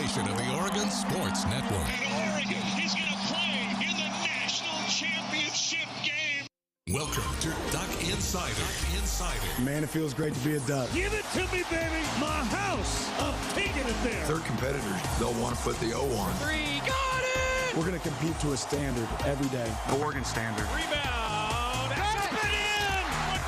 presentation of the Oregon Sports Network. And Oregon is going to play in the national championship game. Welcome to Duck Insider. Duck Insider. Man, it feels great to be a Duck. Give it to me, baby. My house. I'm taking it there. Their competitors, they'll want to put the O on. Three, got it! We're going to compete to a standard every day. The Oregon standard. Rebound. Up and in.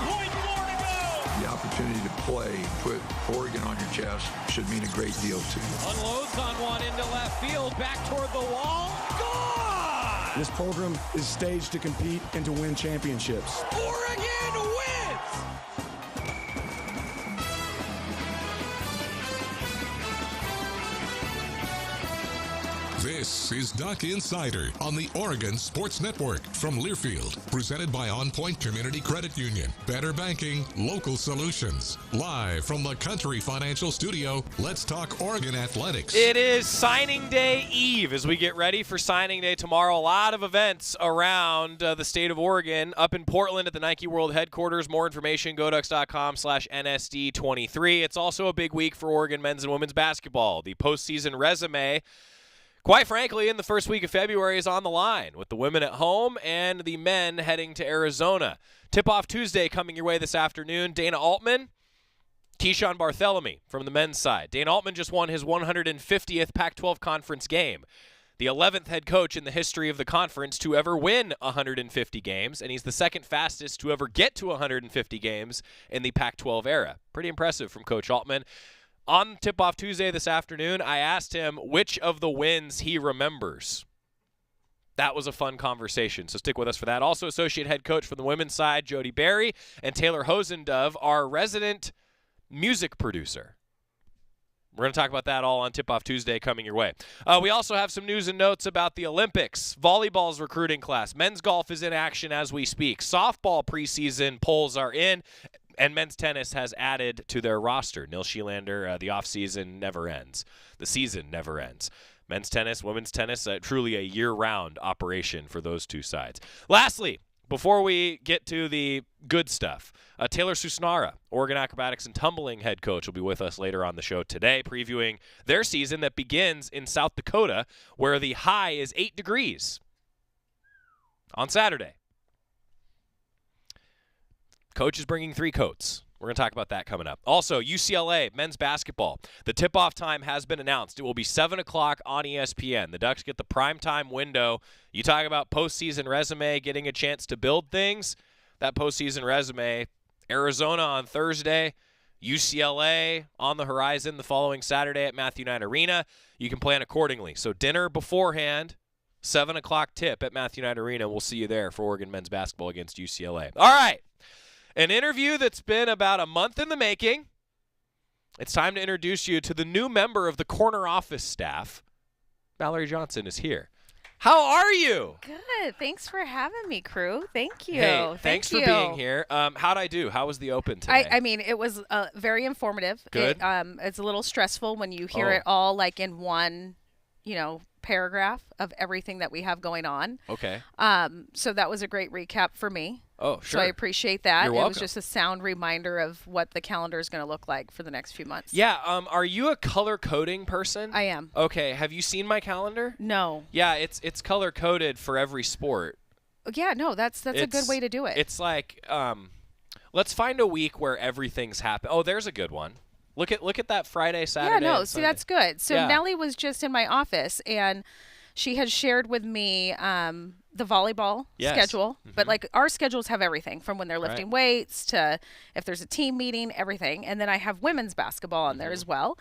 1 point more to go. The opportunity to play, put Oregon on your chest, should mean a great deal to you. Unloads on one into left field, back toward the wall. Gone! This program is staged to compete and to win championships. Oregon wins! This is Duck Insider on the Oregon Sports Network from Learfield. Presented by On Point Community Credit Union. Better banking, local solutions. Live from the Country Financial Studio, let's talk Oregon athletics. It is signing day eve as we get ready for signing day tomorrow. A lot of events around the state of Oregon. Up in Portland at the Nike World Headquarters. More information, goducks.com/NSD23. It's also a big week for Oregon men's and women's basketball. The postseason resume, quite frankly, in the first week of February is on the line with the women at home and the men heading to Arizona. Tip-off Tuesday coming your way this afternoon. Dana Altman, Keyshawn Barthelemy from the men's side. Dana Altman just won his 150th Pac-12 conference game. The 11th head coach in the history of the conference to ever win 150 games, and he's the second fastest to ever get to 150 games in the Pac-12 era. Pretty impressive from Coach Altman. On Tip-Off Tuesday this afternoon, I asked him which of the wins he remembers. That was a fun conversation, so stick with us for that. Also, associate head coach from the women's side, Jody Berry, and Taylor Hosendove, our resident music producer. We're going to talk about that all on Tip-Off Tuesday coming your way. We also have some news and notes about the Olympics, volleyball's recruiting class. Men's golf is in action as we speak. Softball preseason polls are in. And men's tennis has added to their roster. Neil Schielander, the offseason never ends. The season never ends. Men's tennis, women's tennis, truly a year-round operation for those two sides. Lastly, before we get to the good stuff, Taylor Susnara, Oregon acrobatics and tumbling head coach, will be with us later on the show today, previewing their season that begins in South Dakota, where the high is 8 degrees on Saturday. Coach is bringing 3 coats. We're going to talk about that coming up. Also, UCLA men's basketball. The tip-off time has been announced. It will be 7 o'clock on ESPN. The Ducks get the primetime window. You talk about postseason resume, getting a chance to build things. That postseason resume, Arizona on Thursday, UCLA on the horizon the following Saturday at Matthew Knight Arena. You can plan accordingly. So dinner beforehand, 7 o'clock tip at Matthew Knight Arena. We'll see you there for Oregon men's basketball against UCLA. All right. An interview that's been about a month in the making. It's time to introduce you to the new member of the corner office staff. Valerie Johnson is here. How are you? Good. Thanks for having me, crew. Thank you. Hey, thanks for being here. How'd I do? How was the open today? I mean, it was very informative. Good. It's a little stressful when you hear it all like in one, paragraph of everything that we have going on. Okay. So that was a great recap for me. Oh, sure. So I appreciate that. You're welcome. It was just a sound reminder of what the calendar is going to look like for the next few months. Yeah. Are you a color coding person? I am. Okay. Have you seen my calendar? No. Yeah, it's color coded for every sport. Yeah, no, that's a good way to do it. It's like, let's find a week where everything's happening. Oh, there's a good one. Look at that Friday, Saturday. Yeah, no, and see, Sunday. that's good. So Yeah. Nellie was just in my office, and she had shared with me the volleyball schedule. Mm-hmm. But, like, our schedules have everything from when they're lifting weights to if there's a team meeting, everything. And then I have women's basketball on there as well.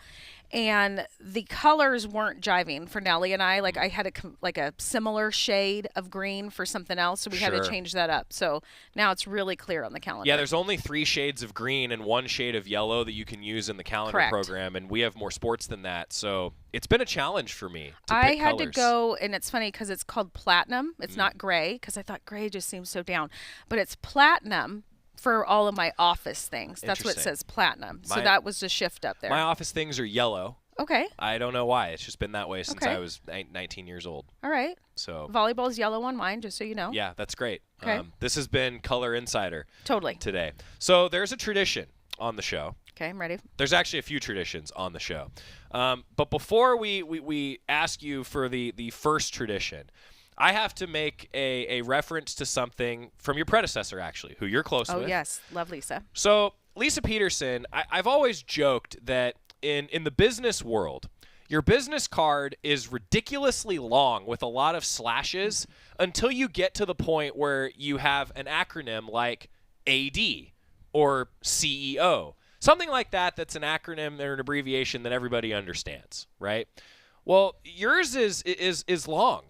And the colors weren't jiving for Nellie and I. Like, I had a similar shade of green for something else, so we had to change that up. So now it's really clear on the calendar. Yeah, there's only 3 shades of green and 1 shade of yellow that you can use in the calendar Correct. program, and we have more sports than that. So it's been a challenge for me to I pick had colors. to go, and it's funny because it's called platinum. It's not gray, because I thought gray just seems so down. But it's platinum for all of my office things. That's what it Interesting. says, platinum. So My- that was the shift up there. My office things are yellow. Okay. I don't know why. It's just been that way since Okay. I was 19 years old. All right. So Volleyball's yellow on mine, just so you know. yeah, that's great. Okay. This has been Color Insider Totally. today. So there's a tradition on the show. Okay, I'm ready. There's actually a few traditions on the show. But before we ask you for the first tradition, I have to make a reference to something from your predecessor, actually, who you're close with. Oh, yes. Love Lisa. So, Lisa Peterson, I've always joked that in the business world, your business card is ridiculously long with a lot of slashes until you get to the point where you have an acronym like AD or CEO. Something like that that's an acronym or an abbreviation that everybody understands, right? Well, yours is long.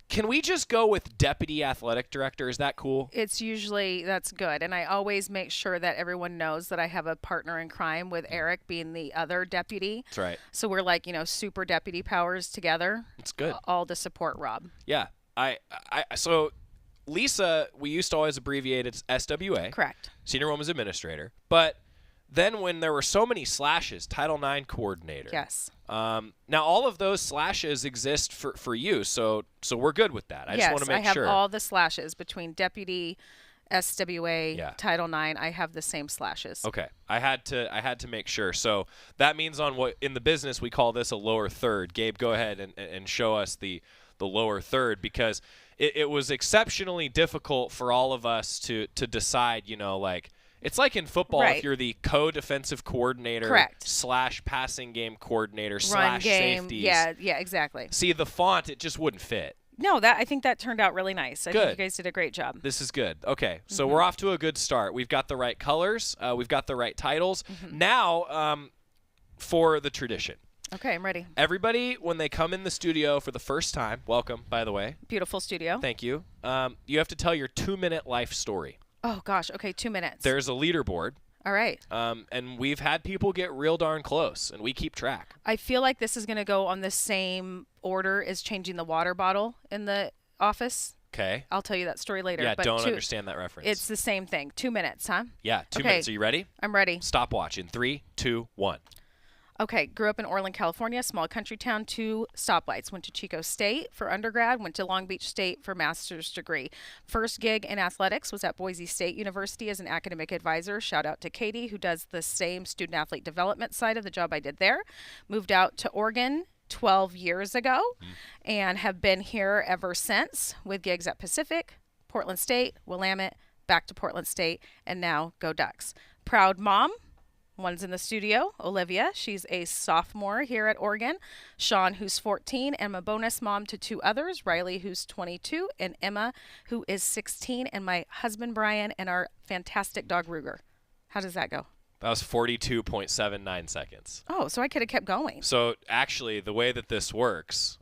Can we just go with Deputy Athletic Director? Is that cool? That's good. And I always make sure that everyone knows that I have a partner in crime with Eric being the other deputy. That's right. So we're like, super deputy powers together. It's good. All to support Rob. Yeah. So Lisa, we used to always abbreviate it as SWA. Correct. Senior Women's Administrator. But then when there were so many slashes, Title IX Coordinator. Yes. Now, all of those slashes exist for you, so we're good with that. I just want to make sure. I have all the slashes between Deputy, SWA, Title IX. I have the same slashes. Okay. I had to make sure. So that means on what in the business we call this a lower third. Gabe, go ahead and show us the lower third, because it was exceptionally difficult for all of us to decide, it's like in football, right. If you're the co-defensive coordinator Correct. / passing game coordinator / Run game. safeties. Yeah, exactly. See, the font, it just wouldn't fit. No, I think that turned out really nice. I think you guys did a great job. This is good. Okay, so we're off to a good start. We've got the right colors. We've got the right titles. Now, for the tradition. Okay, I'm ready. Everybody, when they come in the studio for the first time, welcome, by the way. Beautiful studio. Thank you. You have to tell your 2-minute life story. Oh, gosh. Okay, 2 minutes. There's a leaderboard. All right. And we've had people get real darn close, and we keep track. I feel like this is going to go on the same order as changing the water bottle in the office. Okay. I'll tell you that story later. Yeah, but don't understand that reference. It's the same thing. 2 minutes, huh? Yeah, 2 minutes. Are you ready? I'm ready. Stopwatch in 3, 2, 1. Okay, grew up in Orland, California, small country town, 2 stoplights. Went to Chico State for undergrad, went to Long Beach State for master's degree. First gig in athletics was at Boise State University as an academic advisor. Shout out to Katie, who does the same student athlete development side of the job I did there. Moved out to Oregon 12 years ago and have been here ever since with gigs at Pacific, Portland State, Willamette, back to Portland State, and now go Ducks. Proud mom. One's in the studio, Olivia. She's a sophomore here at Oregon. Sean, who's 14, and my bonus mom to 2 others, Riley, who's 22, and Emma, who is 16, and my husband, Brian, and our fantastic dog, Ruger. How does that go? That was 42.79 seconds. Oh, so I could have kept going. So actually, the way that this works,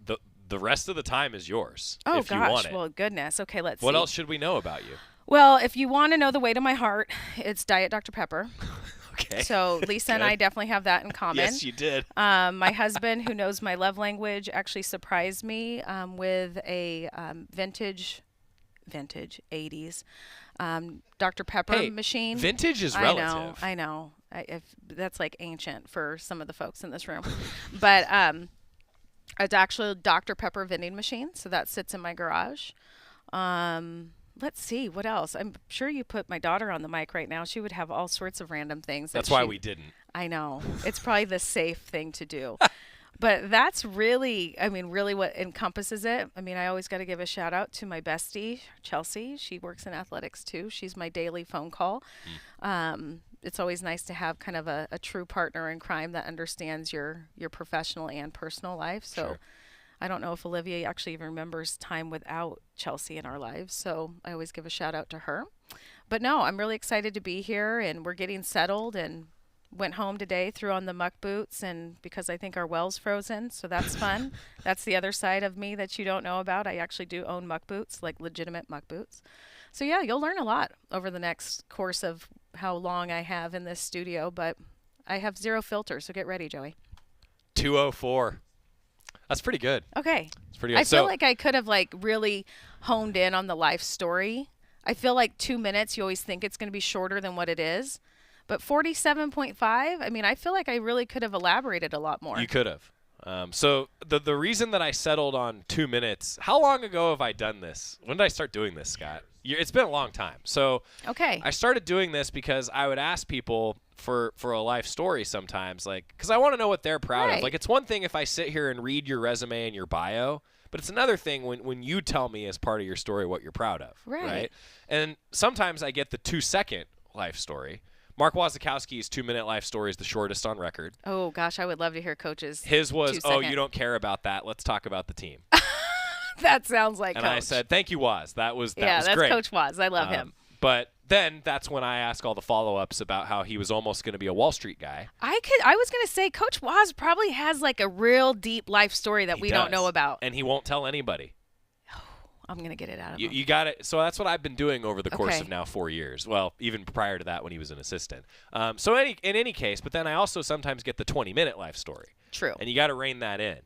the rest of the time is yours. Oh, if gosh. You want it. Well, goodness. Okay, let's see. What else should we know about you? Well, if you want to know the way to my heart, it's Diet Dr. Pepper. Okay. So Lisa and I definitely have that in common. Yes, you did. My husband, who knows my love language, actually surprised me with a vintage 80s Dr. Pepper machine. Vintage is relative. I know. That's like ancient for some of the folks in this room. But it's actually a Dr. Pepper vending machine, so that sits in my garage. Let's see, what else? I'm sure you put my daughter on the mic right now. She would have all sorts of random things. That's why we didn't. I know. It's probably the safe thing to do. But that's really what encompasses it. I always got to give a shout out to my bestie, Chelsea. She works in athletics too. She's my daily phone call. It's always nice to have kind of a true partner in crime that understands your professional and personal life. So. Sure. I don't know if Olivia actually even remembers time without Chelsea in our lives, so I always give a shout out to her. But no, I'm really excited to be here, and we're getting settled, and went home today, threw on the muck boots, and because I think our well's frozen, so that's fun. That's the other side of me that you don't know about. I actually do own muck boots, like legitimate muck boots. So yeah, you'll learn a lot over the next course of how long I have in this studio, but I have 0 filter, so get ready, Joey. 2:04. That's pretty good. Okay. It's pretty good. I feel like I could have really honed in on the life story. I feel like 2 minutes, you always think it's going to be shorter than what it is. But 47.5, I feel like I really could have elaborated a lot more. You could have. So the reason that I settled on 2 minutes, how long ago have I done this? When did I start doing this, Scott? It's been a long time. So Okay. I started doing this because I would ask people for a life story sometimes, like, because I want to know what they're proud of. Like, it's one thing if I sit here and read your resume and your bio, but it's another thing when you tell me as part of your story what you're proud of. Right? And sometimes I get the 2-second life story. Mark Wasikowski's 2-minute life story is the shortest on record. Oh, gosh, I would love to hear Coach's. His was, 2-second. you don't care about that. Let's talk about the team. That sounds like and Coach. I said, thank you, Waz. That was great. That's Coach Waz. I love him. But then that's when I ask all the follow-ups about how he was almost going to be a Wall Street guy. I was going to say Coach Waz probably has like a real deep life story that we don't know about. And he won't tell anybody. I'm going to get it out of him. You got it. So that's what I've been doing over the course of now 4 years. Well, even prior to that when he was an assistant. So in any case, but then I also sometimes get the 20-minute life story. True. And you got to rein that in.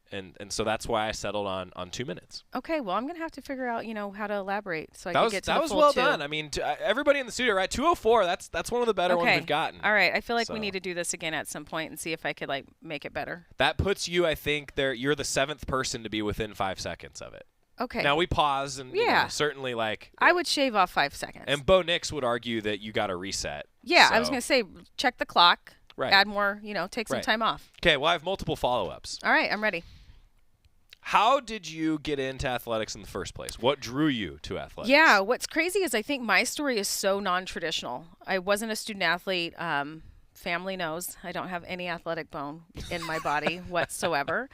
And so that's why I settled on 2 minutes. Okay, well, I'm going to have to figure out, how to elaborate so I that can was, get to that the was full well 2. done. I mean, everybody in the studio, right? 204, that's one of the better ones we've gotten. All right, I feel like we need to do this again at some point and see if I could, make it better. That puts you, I think, you're the 7th person to be within 5 seconds of it. Okay. Now, we pause and certainly, I would shave off 5 seconds. And Bo Nix would argue that you got to reset. Yeah, I was going to say, check the clock, add more, take some Right. time off. Okay, well, I have multiple follow-ups. All right, I'm ready. How did you get into athletics in the first place? What drew you to athletics? Yeah, what's crazy is I think my story is so non-traditional. I wasn't a student athlete. Family knows I don't have any athletic bone in my body whatsoever.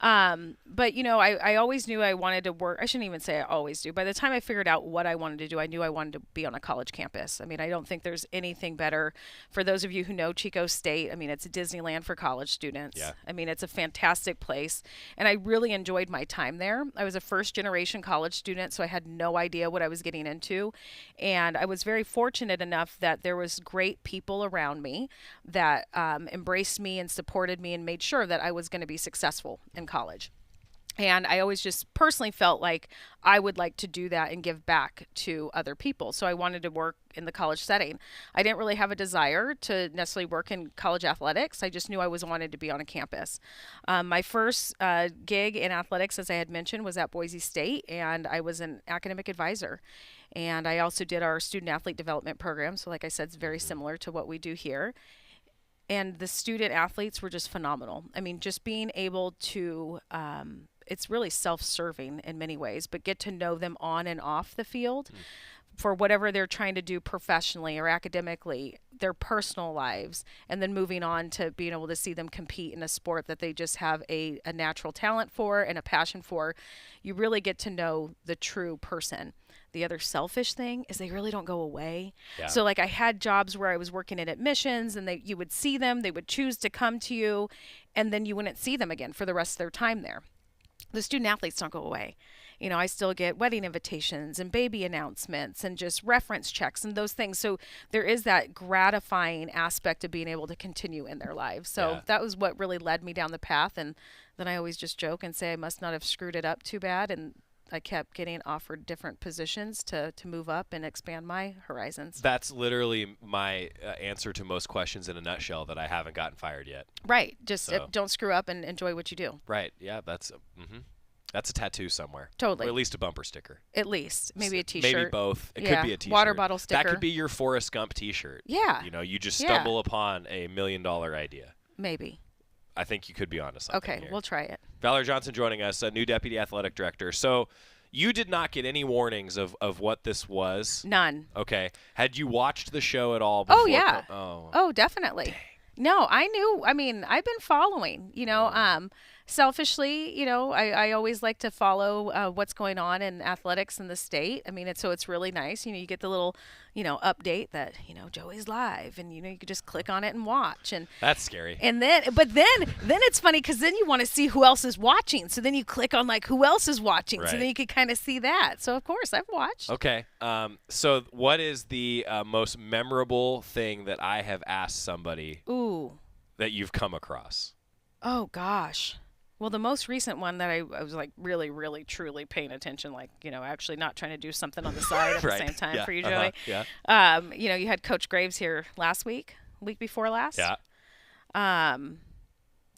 But, I always knew I wanted to work. I shouldn't even say I always do. By the time I figured out what I wanted to do, I knew I wanted to be on a college campus. I mean, I don't think there's anything better. For those of you who know Chico State, I mean, it's a Disneyland for college students. Yeah. I mean, it's a fantastic place. And I really enjoyed my time there. I was a first-generation college student, so I had no idea what I was getting into. And I was very fortunate enough that there was great people around me that embraced me and supported me and made sure that I was going to be successful in college. And I always just personally felt like I would like to do that and give back to other people. So I wanted to work in the college setting. I didn't really have a desire to necessarily work in college athletics. I just knew I wanted to be on a campus. My first gig in athletics, as I had mentioned, was at Boise State, and I was an academic advisor. And I also did our student athlete development program. So like I said, it's very similar to what we do here. And the student athletes were just phenomenal. I mean, just being able to, it's really self-serving in many ways, but get to know them on and off the field for whatever they're trying to do professionally or academically, their personal lives, and then moving on to being able to see them compete in a sport that they just have a natural talent for and a passion for. You really get to know the true person. The other selfish thing is they really don't go away. Yeah. So I had jobs where I was working in admissions and you would see them, they would choose to come to you, and then you wouldn't see them again for the rest of their time there. The student athletes don't go away. I still get wedding invitations and baby announcements and just reference checks and those things. So there is that gratifying aspect of being able to continue in their lives. So that was what really led me down the path. And then I always just joke and say I must not have screwed it up too bad. And I kept getting offered different positions to move up and expand my horizons. That's literally my answer to most questions in a nutshell, that I haven't gotten fired yet. Right. Just don't screw up and enjoy what you do. Right. Yeah, that's a tattoo somewhere. Totally. Or at least a bumper sticker. At least. Maybe a T-shirt. Maybe both. It could be a T-shirt. Water bottle sticker. That could be your Forrest Gump T-shirt. Yeah. You just stumble upon $1 million idea. Maybe. I think you could be onto something Okay, here. we'll try it. Valerie Johnson joining us, a new deputy athletic director. So you did not get any warnings of what this was? None. Okay. Had you watched the show at all before? Oh, yeah. Oh, definitely. Dang. No, I knew. I mean, I've been following, selfishly, I always like to follow what's going on in athletics in the state. I mean, it's really nice. You get the little, update that, Joey's live, and, you could just click on it and watch. And that's scary. And then it's funny because then you want to see who else is watching. So then you click on who else is watching. Right. So then you could kind of see that. So of course I've watched. Okay. So what is the most memorable thing that I have asked somebody that you've come across? Oh gosh. Well, the most recent one that I was really, really, truly paying attention, actually not trying to do something on the side at the same time for you, Joey. Yeah. You had Coach Graves here week before last. Yeah.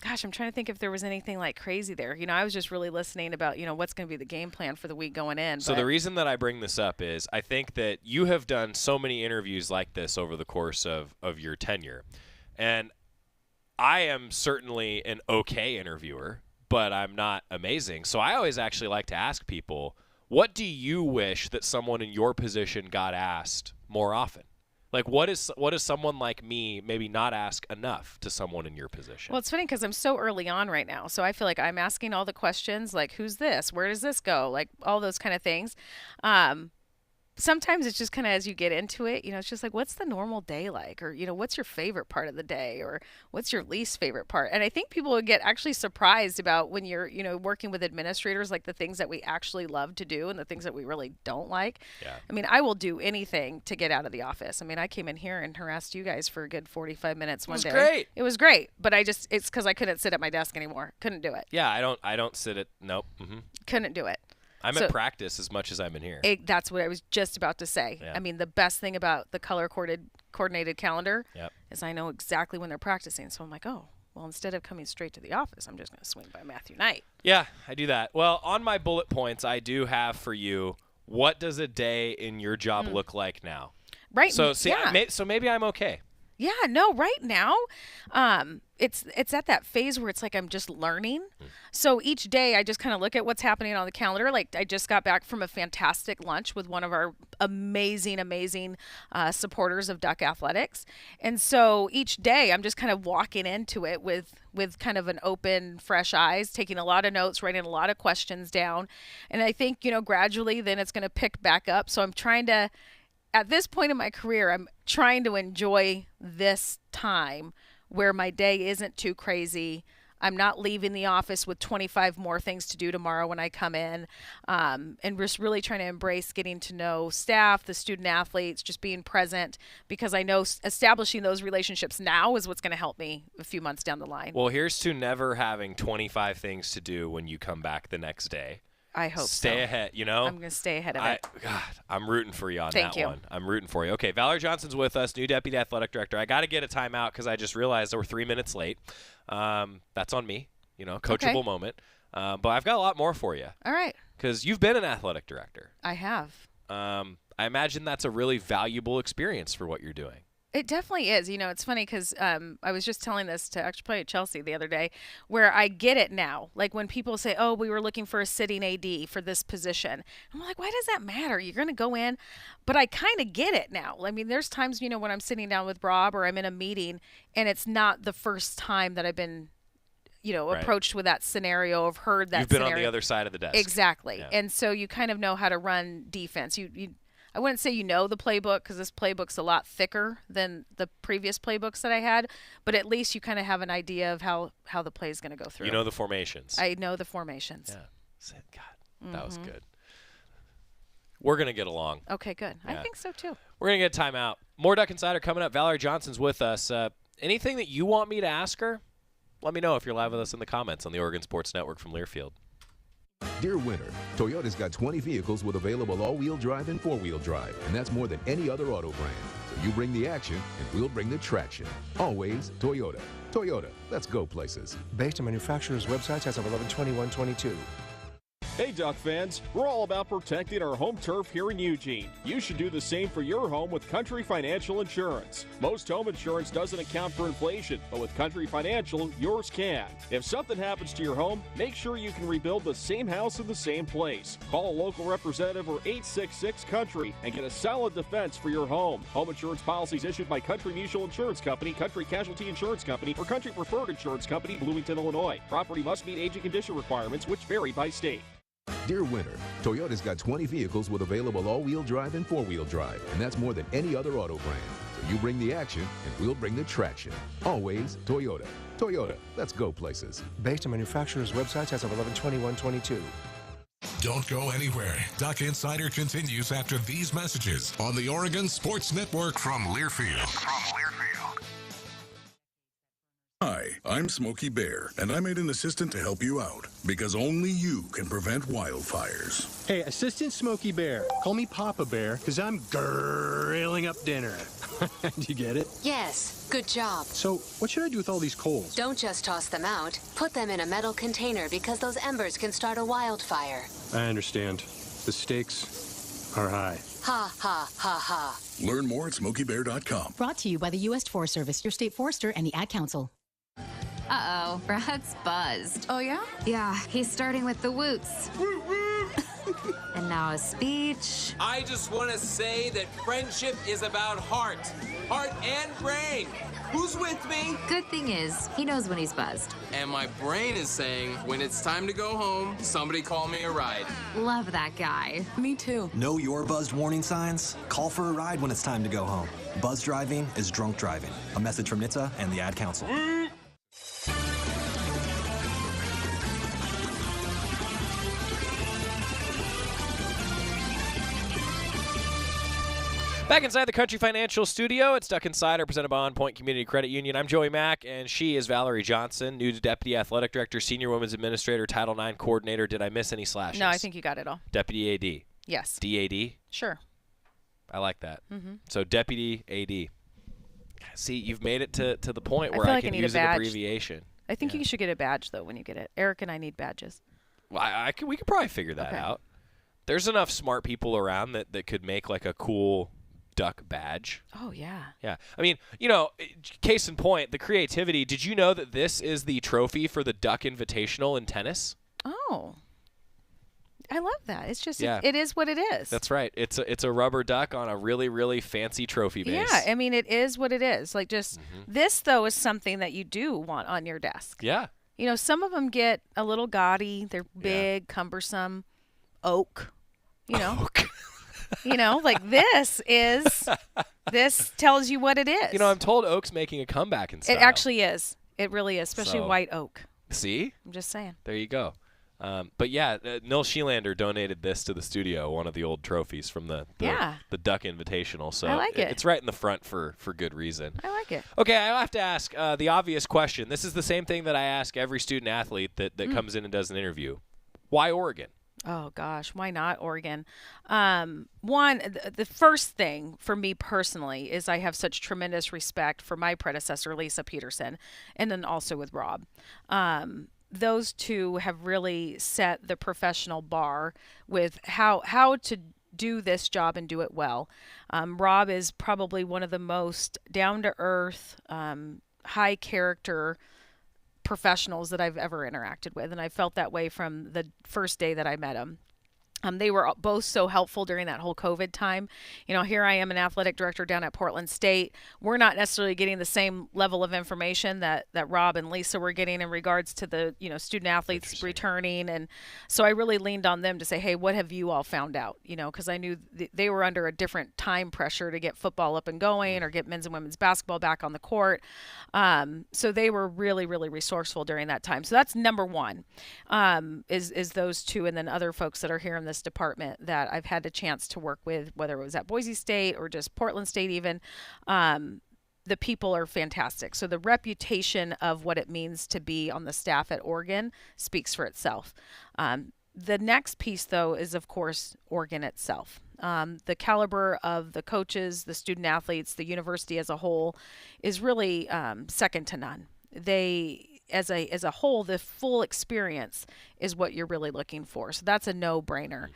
Gosh, I'm trying to think if there was anything like crazy there. I was just really listening about, what's going to be the game plan for the week going in. So the reason that I bring this up is I think that you have done so many interviews like this over the course of your tenure. And I am certainly an okay interviewer, but I'm not amazing. So I always actually like to ask people, what do you wish that someone in your position got asked more often? Like, what does someone like me maybe not ask enough to someone in your position? Well, it's funny because I'm so early on right now. So I feel like I'm asking all the questions, like, who's this? Where does this go? Like, all those kind of things. Sometimes it's just kind of as you get into it, it's just like, what's the normal day like? Or, what's your favorite part of the day? Or what's your least favorite part? And I think people would get actually surprised about when you're, working with administrators, like the things that we actually love to do and the things that we really don't like. Yeah. I mean, I will do anything to get out of the office. I mean, I came in here and harassed you guys for a good 45 minutes one day. It was great. It was great. But it's because I couldn't sit at my desk anymore. Couldn't do it. Yeah, I don't sit at, nope. Mm-hmm. Couldn't do it. I'm at practice as much as I'm in here. That's what I was just about to say. Yeah. I mean, the best thing about the coordinated calendar is I know exactly when they're practicing. So I'm like, oh, well, instead of coming straight to the office, I'm just going to swing by Matthew Knight. Yeah, I do that. Well, on my bullet points, I do have for you, what does a day in your job look like now? Right. So, so maybe I'm okay. Yeah, no, right now, it's at that phase where it's like I'm just learning. So each day I just kind of look at what's happening on the calendar. Like I just got back from a fantastic lunch with one of our amazing supporters of Duck Athletics. And so each day I'm just kind of walking into it with kind of an open, fresh eyes, taking a lot of notes, writing a lot of questions down. And I think, gradually then it's going to pick back up. So I'm trying to, at this point in my career, I'm trying to enjoy this time where my day isn't too crazy. I'm not leaving the office with 25 more things to do tomorrow when I come in. And just really trying to embrace getting to know staff, the student athletes, just being present, because I know establishing those relationships now is what's going to help me a few months down the line. Well, here's to never having 25 things to do when you come back the next day. I hope Stay ahead, I'm going to stay ahead of it. God, I'm rooting for you on Thank that you. one. I'm rooting for you. Okay, Valerie Johnson's with us, new Deputy Athletic Director. I got to get a timeout because I just realized we're 3 minutes late. That's on me, coachable moment. But I've got a lot more for you. All right. Because you've been an athletic director. I have. I imagine that's a really valuable experience for what you're doing. It definitely is. It's funny because I was just telling this to actually Chelsea the other day, where I get it now. Like when people say, oh, we were looking for a sitting AD for this position. I'm like, why does that matter? You're going to go in. But I kind of get it now. I mean, there's times, when I'm sitting down with Rob or I'm in a meeting and it's not the first time that I've been approached with that scenario, or heard that You've been scenario. on the other side of the desk. Exactly. Yeah. And so you kind of know how to run defense. I wouldn't say the playbook, because this playbook's a lot thicker than the previous playbooks that I had, but at least you kind of have an idea of how the play is going to go through. You know the formations. I know the formations. Yeah. God, that was good. We're going to get along. Okay, good. Yeah. I think so, too. We're going to get a timeout. More Duck Insider coming up. Valerie Johnson's with us. Anything that you want me to ask her? Let me know if you're live with us in the comments on the Oregon Sports Network from Learfield. Dear winter, Toyota's got 20 vehicles with available all-wheel drive and four-wheel drive, and that's more than any other auto brand. So you bring the action, and we'll bring the traction. Always Toyota. Toyota, let's go places. Based on manufacturer's websites as of 11/21/22. Hey Duck fans, we're all about protecting our home turf here in Eugene. You should do the same for your home with Country Financial Insurance. Most home insurance doesn't account for inflation, but with Country Financial, yours can. If something happens to your home, make sure you can rebuild the same house in the same place. Call a local representative or 866-COUNTRY and get a solid defense for your home. Home insurance policies issued by Country Mutual Insurance Company, Country Casualty Insurance Company, or Country Preferred Insurance Company, Bloomington, Illinois. Property must meet age and condition requirements, which vary by state. Dear winter, Toyota's got 20 vehicles with available all-wheel drive and four-wheel drive, and that's more than any other auto brand. So you bring the action, and we'll bring the traction. Always Toyota. Toyota, let's go places. Based on manufacturer's websites as of 11/21/22. Don't go anywhere. Duck Insider continues after these messages on the Oregon Sports Network from Learfield. Hi, I'm Smokey Bear, and I made an assistant to help you out, because only you can prevent wildfires. Hey, Assistant Smokey Bear. Call me Papa Bear, because I'm grilling up dinner. Do you get it? Yes, good job. So, what should I do with all these coals? Don't just toss them out. Put them in a metal container because those embers can start a wildfire. I understand. The stakes are high. Ha, ha, ha, ha. Learn more at SmokeyBear.com. Brought to you by the U.S. Forest Service, your state forester, and the Ad Council. Uh-oh, Brad's buzzed. Oh, yeah? Yeah, he's starting with the woots. And now a speech. I just want to say that friendship is about heart and brain. Who's with me? Good thing is, he knows when he's buzzed. And my brain is saying, when it's time to go home, somebody call me a ride. Love that guy. Me too. Know your buzzed warning signs? Call for a ride when it's time to go home. Buzz driving is drunk driving. A message from NHTSA and the Ad Council. Back inside the Country Financial Studio, it's Duck Insider, presented by On Point Community Credit Union. I'm Joey Mack, and she is Valerie Johnson, new Deputy Athletic Director, Senior Women's Administrator, Title IX Coordinator. Did I miss any slashes? No, I think you got it all. Deputy AD. Yes. DAD? Sure. I like that. Mm-hmm. So Deputy AD. See, you've made it to the point where feel I like can I need use a an badge. abbreviation. I think you should get a badge, though, when you get it. Eric and I need badges. Well, we could probably figure that out. There's enough smart people around that could make like a cool duck badge. Oh, yeah. Yeah. I mean, case in point, the creativity. Did you know that this is the trophy for the Duck Invitational in tennis? Oh. I love that. It's just, Yeah. it is what it is. That's right. It's a rubber duck on a really, really fancy trophy base. Yeah, I mean, it is what it is. Like, just this, though, is something that you do want on your desk. Yeah. Some of them get a little gaudy. They're big, cumbersome, oak, Oak. Like this tells you what it is. I'm told oak's making a comeback in style. It actually is. It really is, especially white oak. See? I'm just saying. There you go. But yeah, Nil Sheelander donated this to the studio, one of the old trophies from the Duck Invitational. So I like it. It's right in the front for good reason. I like it. Okay, I have to ask the obvious question. This is the same thing that I ask every student athlete that comes in and does an interview. Why Oregon? Oh, gosh. Why not Oregon? The first thing for me personally is I have such tremendous respect for my predecessor, Lisa Peterson, and then also with Rob. Those two have really set the professional bar with how to do this job and do it well. Rob is probably one of the most down-to-earth, high-character professionals that I've ever interacted with, and I felt that way from the first day that I met him. They were both so helpful during that whole COVID time. Here I am, an athletic director down at Portland State. We're not necessarily getting the same level of information that Rob and Lisa were getting in regards to the, student athletes returning. And so I really leaned on them to say, hey, what have you all found out? Because I knew they were under a different time pressure to get football up and going or get men's and women's basketball back on the court. So they were really, really resourceful during that time. So that's number one, is those two, and then other folks that are here in this department that I've had a chance to work with, whether it was at Boise State or just Portland State even. The people are fantastic. So the reputation of what it means to be on the staff at Oregon speaks for itself. The next piece, though, is, of course, Oregon itself. The caliber of the coaches, the student athletes, the university as a whole is really second to none. As a whole, the full experience is what you're really looking for. So that's a no-brainer.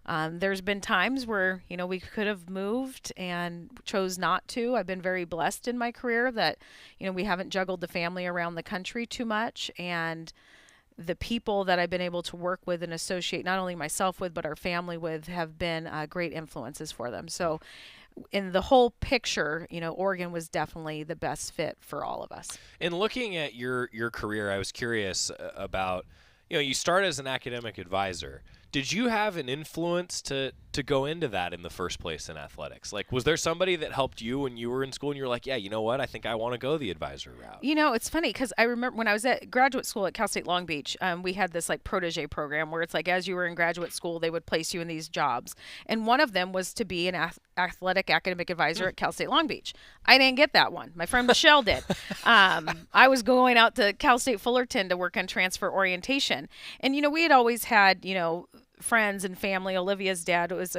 There's been times where, we could have moved and chose not to. I've been very blessed in my career that, we haven't juggled the family around the country too much. And the people that I've been able to work with and associate not only myself with, but our family with, have been great influences for them. So in the whole picture, Oregon was definitely the best fit for all of us. In looking at your career, I was curious about, you start as an academic advisor. Did you have an influence to to go into that in the first place in athletics? Like, was there somebody that helped you when you were in school and you were like, yeah, you know what? I think I want to go the advisor route. You know, it's funny because I remember when I was at graduate school at Cal State Long Beach, we had this like protege program where it's like as you were in graduate school, they would place you in these jobs. And one of them was to be an athletic academic advisor at Cal State Long Beach. I didn't get that one. My friend Michelle did. I was going out to Cal State Fullerton to work on transfer orientation. And, you know, we had always had, you know, friends and family. Olivia's dad was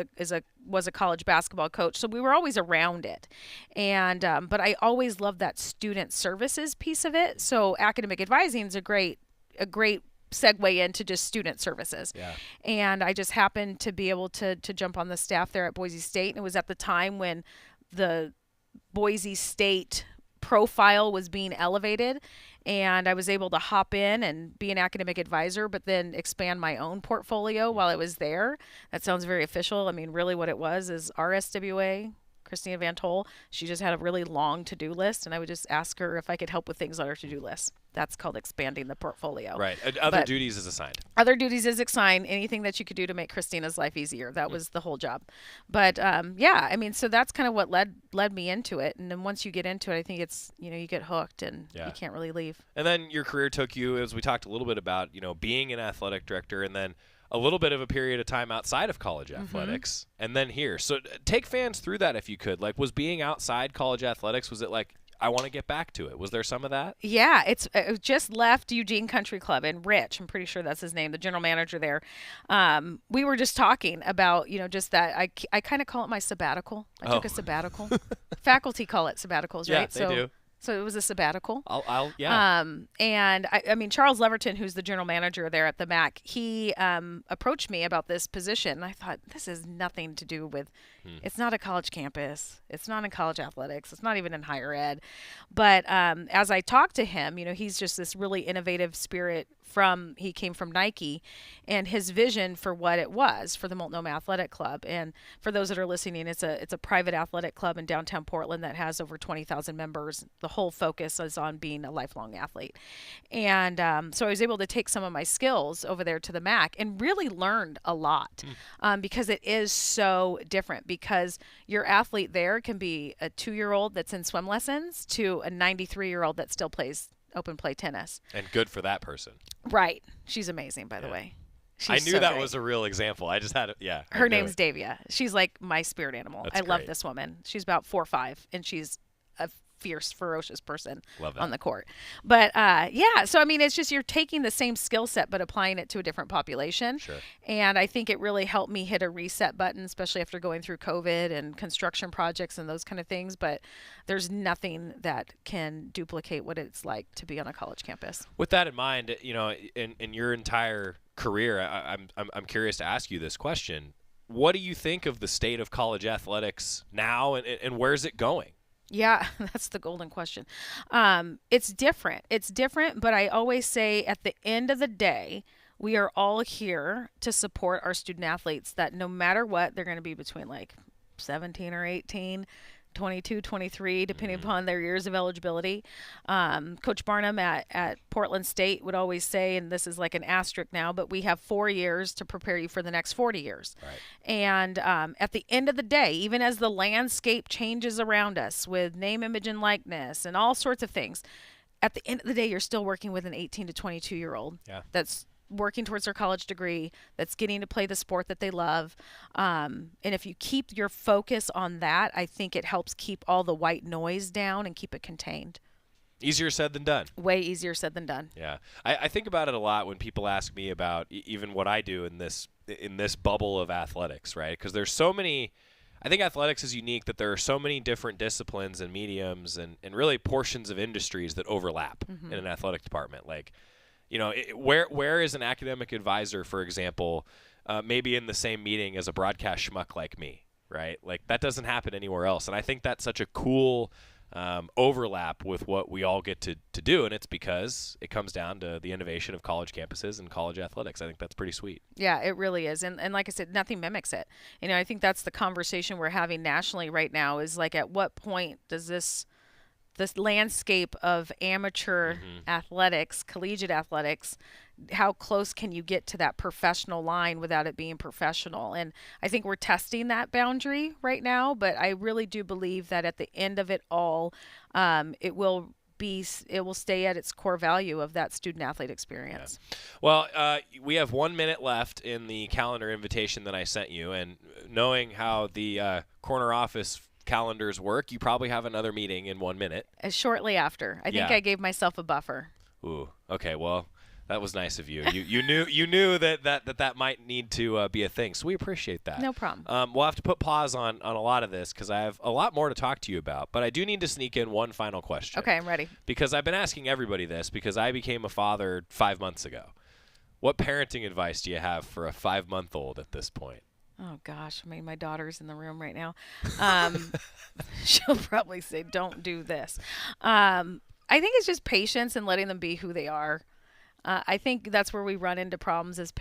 a college basketball coach, so we were always around it. And but I always loved that student services piece of it. So academic advising is a great segue into just student services. Yeah. And I just happened to be able to jump on the staff there at Boise State, and it was at the time when the Boise State profile was being elevated, and I was able to hop in and be an academic advisor, but then expand my own portfolio while I was there. That sounds very official. I mean, really what it was is RSWA, Christina Van Tol, she just had a really long to-do list, and I would just ask her if I could help with things on her to-do list. That's called expanding the portfolio. Right. Other duties is assigned. Other duties is assigned. Anything that you could do to make Christina's life easier. That was the whole job. But yeah, I mean, so that's kind of what led me into it. And then once you get into it, I think it's, you know, you get hooked and you can't really leave. And then your career took you, as we talked a little bit about, you know, being an athletic director, and then a little bit of a period of time outside of college athletics, and then here. So take fans through that if you could. Like, was being outside college athletics, was it like, I want to get back to it? Was there some of that? Yeah, it just left Eugene Country Club, and Rich, I'm pretty sure that's his name, the general manager there. We were just talking about, you know, just that I kind of call it my sabbatical. I took a sabbatical. Faculty call it sabbaticals, right? Yeah, they do. So it was a sabbatical. Yeah. And I mean, Charles Leverton, who's the general manager there at the MAC, he approached me about this position. And I thought, this has nothing to do with, it's not a college campus. It's not in college athletics. It's not even in higher ed. But as I talked to him, you know, he's just this really innovative spirit he came from Nike, and his vision for what it was for the Multnomah Athletic Club. And for those that are listening, it's a private athletic club in downtown Portland that has over 20,000 members. The whole focus is on being a lifelong athlete. And so I was able to take some of my skills over there to the MAC and really learned a lot because it is so different, because your athlete there can be a 2-year-old that's in swim lessons to a 93-year-old that still plays open play tennis. And good for that person. Right. She's amazing, by the way. I knew that was a real example. I just had it. Yeah. Her name's Davia. She's like my spirit animal. That's I love great. this woman. She's about 4'5", and she's a fierce, ferocious person on the court. But yeah, so I mean, it's just you're taking the same skill set but applying it to a different population. Sure. And I think it really helped me hit a reset button, especially after going through COVID and construction projects and those kind of things. But there's nothing that can duplicate what it's like to be on a college campus. With that in mind, you know, in your entire career, I'm curious to ask you this question. What do you think of the state of college athletics now, and where's it going? Yeah, that's the golden question. It's different. It's different, but I always say at the end of the day, we are all here to support our student athletes, that no matter what, they're going to be between like 17 or 18, 22, 23, depending upon their years of eligibility. Coach Barnum at Portland State would always say, and this is like an asterisk now, but we have 4 years to prepare you for the next 40 years. Right. And at the end of the day, even as the landscape changes around us with name, image, and likeness and all sorts of things, at the end of the day, you're still working with an 18 to 22-year-old that's working towards their college degree, that's getting to play the sport that they love. And if you keep your focus on that, I think it helps keep all the white noise down and keep it contained. Easier said than done. Way easier said than done. Yeah. I think about it a lot when people ask me about even what I do in this bubble of athletics, right? Because there's so many. I think athletics is unique that there are so many different disciplines and mediums and really portions of industries that overlap in an athletic department. Like, you know, where is an academic advisor, for example, maybe in the same meeting as a broadcast schmuck like me, right? Like, that doesn't happen anywhere else. And I think that's such a cool overlap with what we all get to do, and it's because it comes down to the innovation of college campuses and college athletics. I think that's pretty sweet. Yeah, it really is. And like I said, nothing mimics it. You know, I think that's the conversation we're having nationally right now is like, at what point does this this landscape of amateur athletics, collegiate athletics, how close can you get to that professional line without it being professional? And I think we're testing that boundary right now, but I really do believe that at the end of it all, it will stay at its core value of that student athlete experience. Yeah. Well, we have 1 minute left in the calendar invitation that I sent you, and knowing how the corner office calendars work, you probably have another meeting in 1 minute. Shortly after. I think I gave myself a buffer. Ooh, okay, well, that was nice of you. You knew that might need to be a thing, so we appreciate that. No problem. We'll have to put pause on a lot of this because I have a lot more to talk to you about, but I do need to sneak in one final question. Okay, I'm ready. Because I've been asking everybody this because I became a father 5 months ago. What parenting advice do you have for a 5-month-old at this point? Oh, gosh. I mean, my daughter's in the room right now. She'll probably say, don't do this. I think it's just patience and letting them be who they are. I think that's where we run into problems as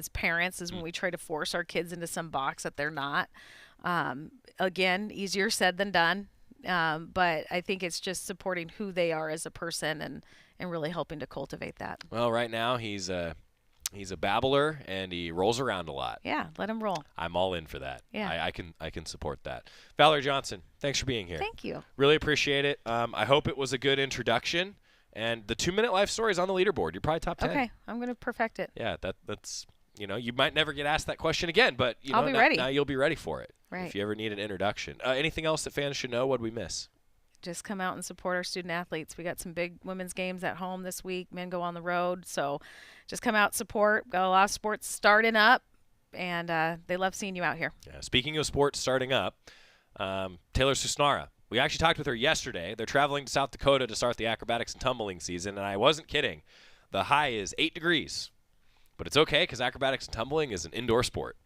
parents is when we try to force our kids into some box that they're not. Again, easier said than done. But I think it's just supporting who they are as a person and really helping to cultivate that. Well, right now he's a babbler and he rolls around a lot. Yeah, let him roll. I'm all in for that. Yeah. I can support that. Valerie Johnson, thanks for being here. Thank you. Really appreciate it. I hope it was a good introduction. And the 2-minute life story is on the leaderboard. You're probably top 10. Okay, I'm going to perfect it. Yeah, that's you might never get asked that question again, but I'll be ready. Now you'll be ready for it. Right. If you ever need an introduction. Anything else that fans should know? What did we miss? Just come out and support our student athletes. We got some big women's games at home this week. Men go on the road, so just come out, support. Got a lot of sports starting up, and they love seeing you out here. Yeah. Speaking of sports starting up, Taylor Susnara. We actually talked with her yesterday. They're traveling to South Dakota to start the acrobatics and tumbling season, and I wasn't kidding. The high is 8 degrees, but it's okay because acrobatics and tumbling is an indoor sport.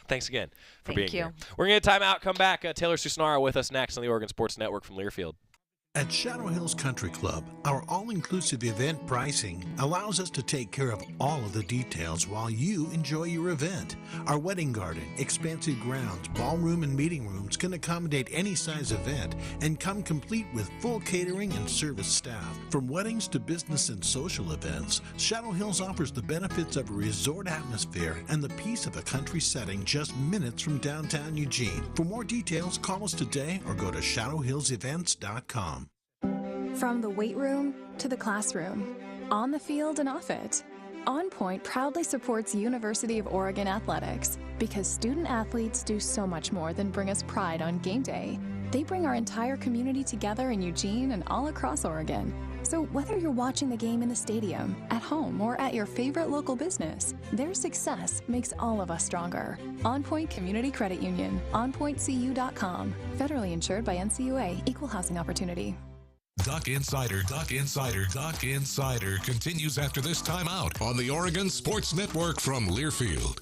Thanks again for being here. We're going to time out. Come back. Taylor Susnara with us next on the Oregon Sports Network from Learfield. At Shadow Hills Country Club, our all-inclusive event pricing allows us to take care of all of the details while you enjoy your event. Our wedding garden, expansive grounds, ballroom, and meeting rooms can accommodate any size event and come complete with full catering and service staff. From weddings to business and social events, Shadow Hills offers the benefits of a resort atmosphere and the peace of a country setting just minutes from downtown Eugene. For more details, call us today or go to shadowhillsevents.com. From the weight room to the classroom, on the field and off it, On Point proudly supports University of Oregon athletics because student athletes do so much more than bring us pride on game day. They bring our entire community together in Eugene and all across Oregon. So whether you're watching the game in the stadium, at home, or at your favorite local business, their success makes all of us stronger. On Point Community Credit Union, onpointcu.com. Federally insured by NCUA, Equal Housing Opportunity. Duck Insider continues after this timeout on the Oregon Sports Network from Learfield.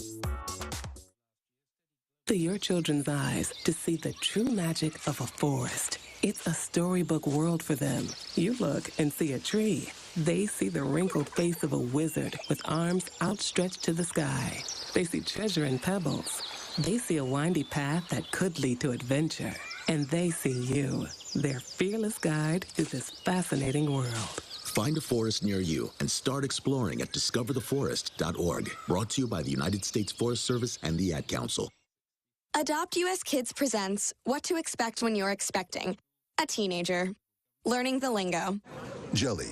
To your children's eyes to see the true magic of a forest. It's a storybook world for them. You look and see a tree. They see the wrinkled face of a wizard with arms outstretched to the sky. They see treasure in pebbles. They see a windy path that could lead to adventure. And they see you, their fearless guide to this fascinating world. Find a forest near you and start exploring at discovertheforest.org. Brought to you by the United States Forest Service and the Ad Council. Adopt US Kids presents What to Expect When You're Expecting a Teenager. Learning the lingo. Jelly.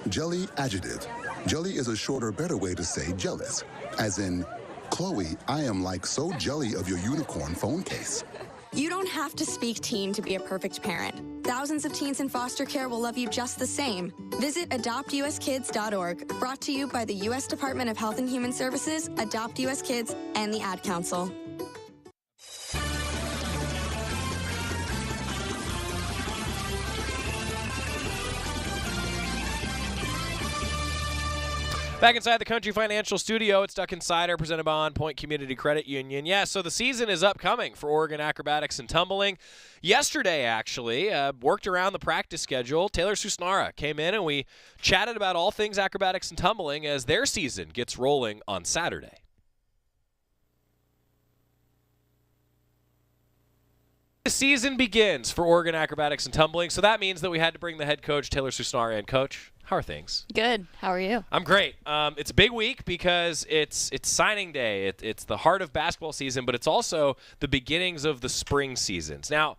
Jelly adjective. Jelly is a shorter, better way to say jealous. As in, Chloe, I am like so jelly of your unicorn phone case. You don't have to speak teen to be a perfect parent. Thousands of teens in foster care will love you just the same. Visit adoptuskids.org. Brought to you by the U.S. Department of Health and Human Services, Adopt US Kids, and the Ad Council. Back inside the Country Financial Studio, it's Duck Insider presented by On Point Community Credit Union. Yeah, so the season is upcoming for Oregon acrobatics and tumbling. Yesterday, actually, worked around the practice schedule. Taylor Susnara came in and we chatted about all things acrobatics and tumbling as their season gets rolling on Saturday. The season begins for Oregon acrobatics and tumbling, so that means that we had to bring the head coach, Taylor Susnara, in. Coach, how are things? Good. How are you? I'm great. It's a big week because it's signing day. It's the heart of basketball season, but it's also the beginnings of the spring seasons. Now,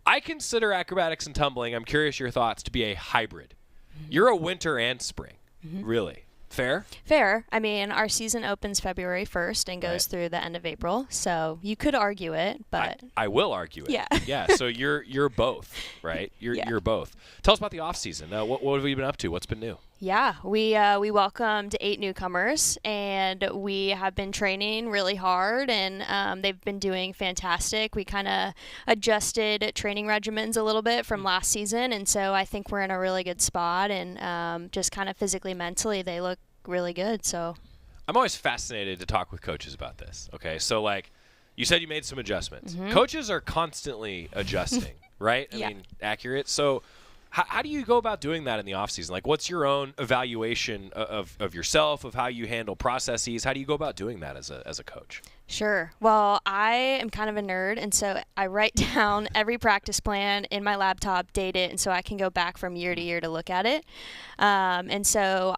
I consider acrobatics and tumbling, I'm curious your thoughts, to be a hybrid. You're a winter and spring, really. Fair? Fair. I mean, our season opens February 1st and goes through the end of April, so you could argue it, but I will argue it. Yeah. Yeah. So you're both, right? You're both. Tell us about the off season. What have you been up to? What's been new? yeah, we welcomed 8 newcomers, and we have been training really hard, and they've been doing fantastic. We kind of adjusted training regimens a little bit from last season, and so I think we're in a really good spot, and just kind of physically, mentally, they look really good. So I'm always fascinated to talk with coaches about this. Okay, so like you said, you made some adjustments. Coaches are constantly adjusting, right? I mean, accurate. So how do you go about doing that in the off season? Like, what's your own evaluation of yourself, of how you handle processes? How do you go about doing that as a coach? Sure. Well, I am kind of a nerd, and so I write down every practice plan in my laptop, date it, and so I can go back from year to year to look at it. And so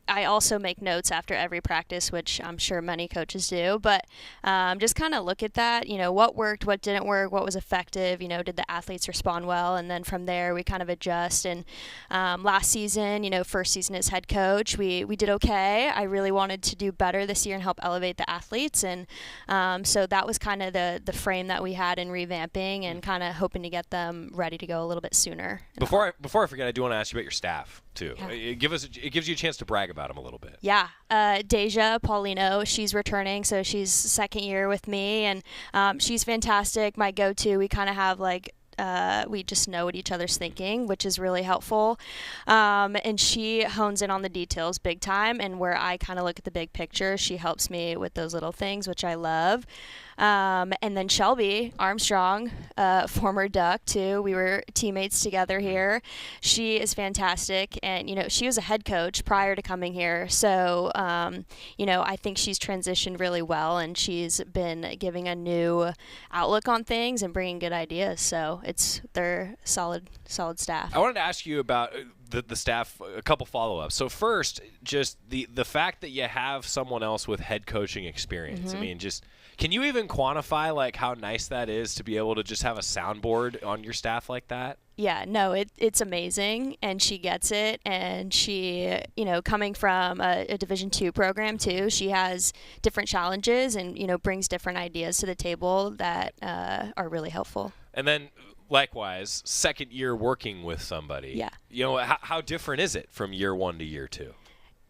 I also make notes after every practice, which I'm sure many coaches do, but just kind of look at that, what worked, what didn't work, what was effective, did the athletes respond well, and then from there we kind of adjust. And last season, first season as head coach, we did okay. I really wanted to do better this year and help elevate the athletes, and so that was kind of the frame that we had in revamping and kind of hoping to get them ready to go a little bit sooner. Before I forget, I do want to ask you about your staff too. Yeah. It gives you a chance to brag about them a little bit. Yeah. Deja Paulino, she's returning, so she's second year with me, and she's fantastic. My go-to, we kind of have we just know what each other's thinking, which is really helpful. And she hones in on the details big time, and where I kind of look at the big picture, she helps me with those little things, which I love. And then Shelby Armstrong, former Duck too. We were teammates together here. She is fantastic, and she was a head coach prior to coming here. So I think she's transitioned really well, and she's been giving a new outlook on things and bringing good ideas. So they're solid staff. I wanted to ask you about the staff, a couple follow-ups. So first, just the fact that you have someone else with head coaching experience. I mean, just can you even quantify like how nice that is to be able to just have a soundboard on your staff like that? Yeah, no, it's amazing, and she gets it, and she, coming from a Division II program too, she has different challenges and, brings different ideas to the table that are really helpful. And then likewise, second year working with somebody. Yeah. How different is it from year 1 to year 2?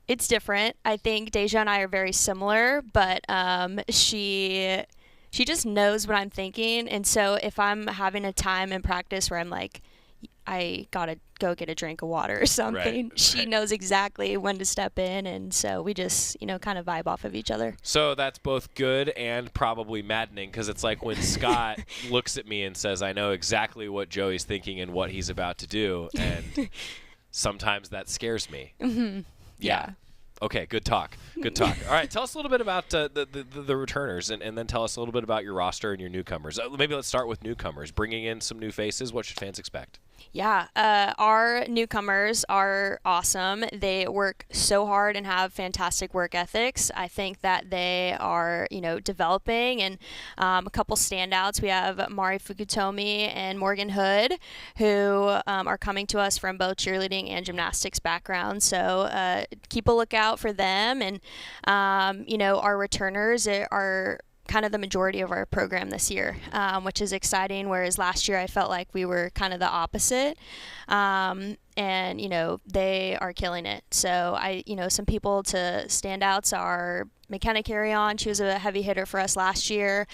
It's different. I think Deja and I are very similar, but she just knows what I'm thinking. And so if I'm having a time in practice where I'm like, I got to go get a drink of water or something, she knows exactly when to step in. And so we just, kind of vibe off of each other. So that's both good and probably maddening, because it's like when Scott looks at me and says, I know exactly what Joey's thinking and what he's about to do. And sometimes that scares me. Mm-hmm. Yeah. Okay, good talk. Good talk. All right, tell us a little bit about the returners, and then tell us a little bit about your roster and your newcomers. Maybe let's start with newcomers. Bringing in some new faces, what should fans expect? Yeah, our newcomers are awesome. They work so hard and have fantastic work ethics. I think that they are, developing, and a couple standouts. We have Mari Fukutomi and Morgan Hood, who are coming to us from both cheerleading and gymnastics backgrounds. So keep a lookout for them. And, our returners are kind of the majority of our program this year, which is exciting, whereas last year I felt like we were kind of the opposite. And, they are killing it. So some people to standouts are McKenna Carry-On. She was a heavy hitter for us last year.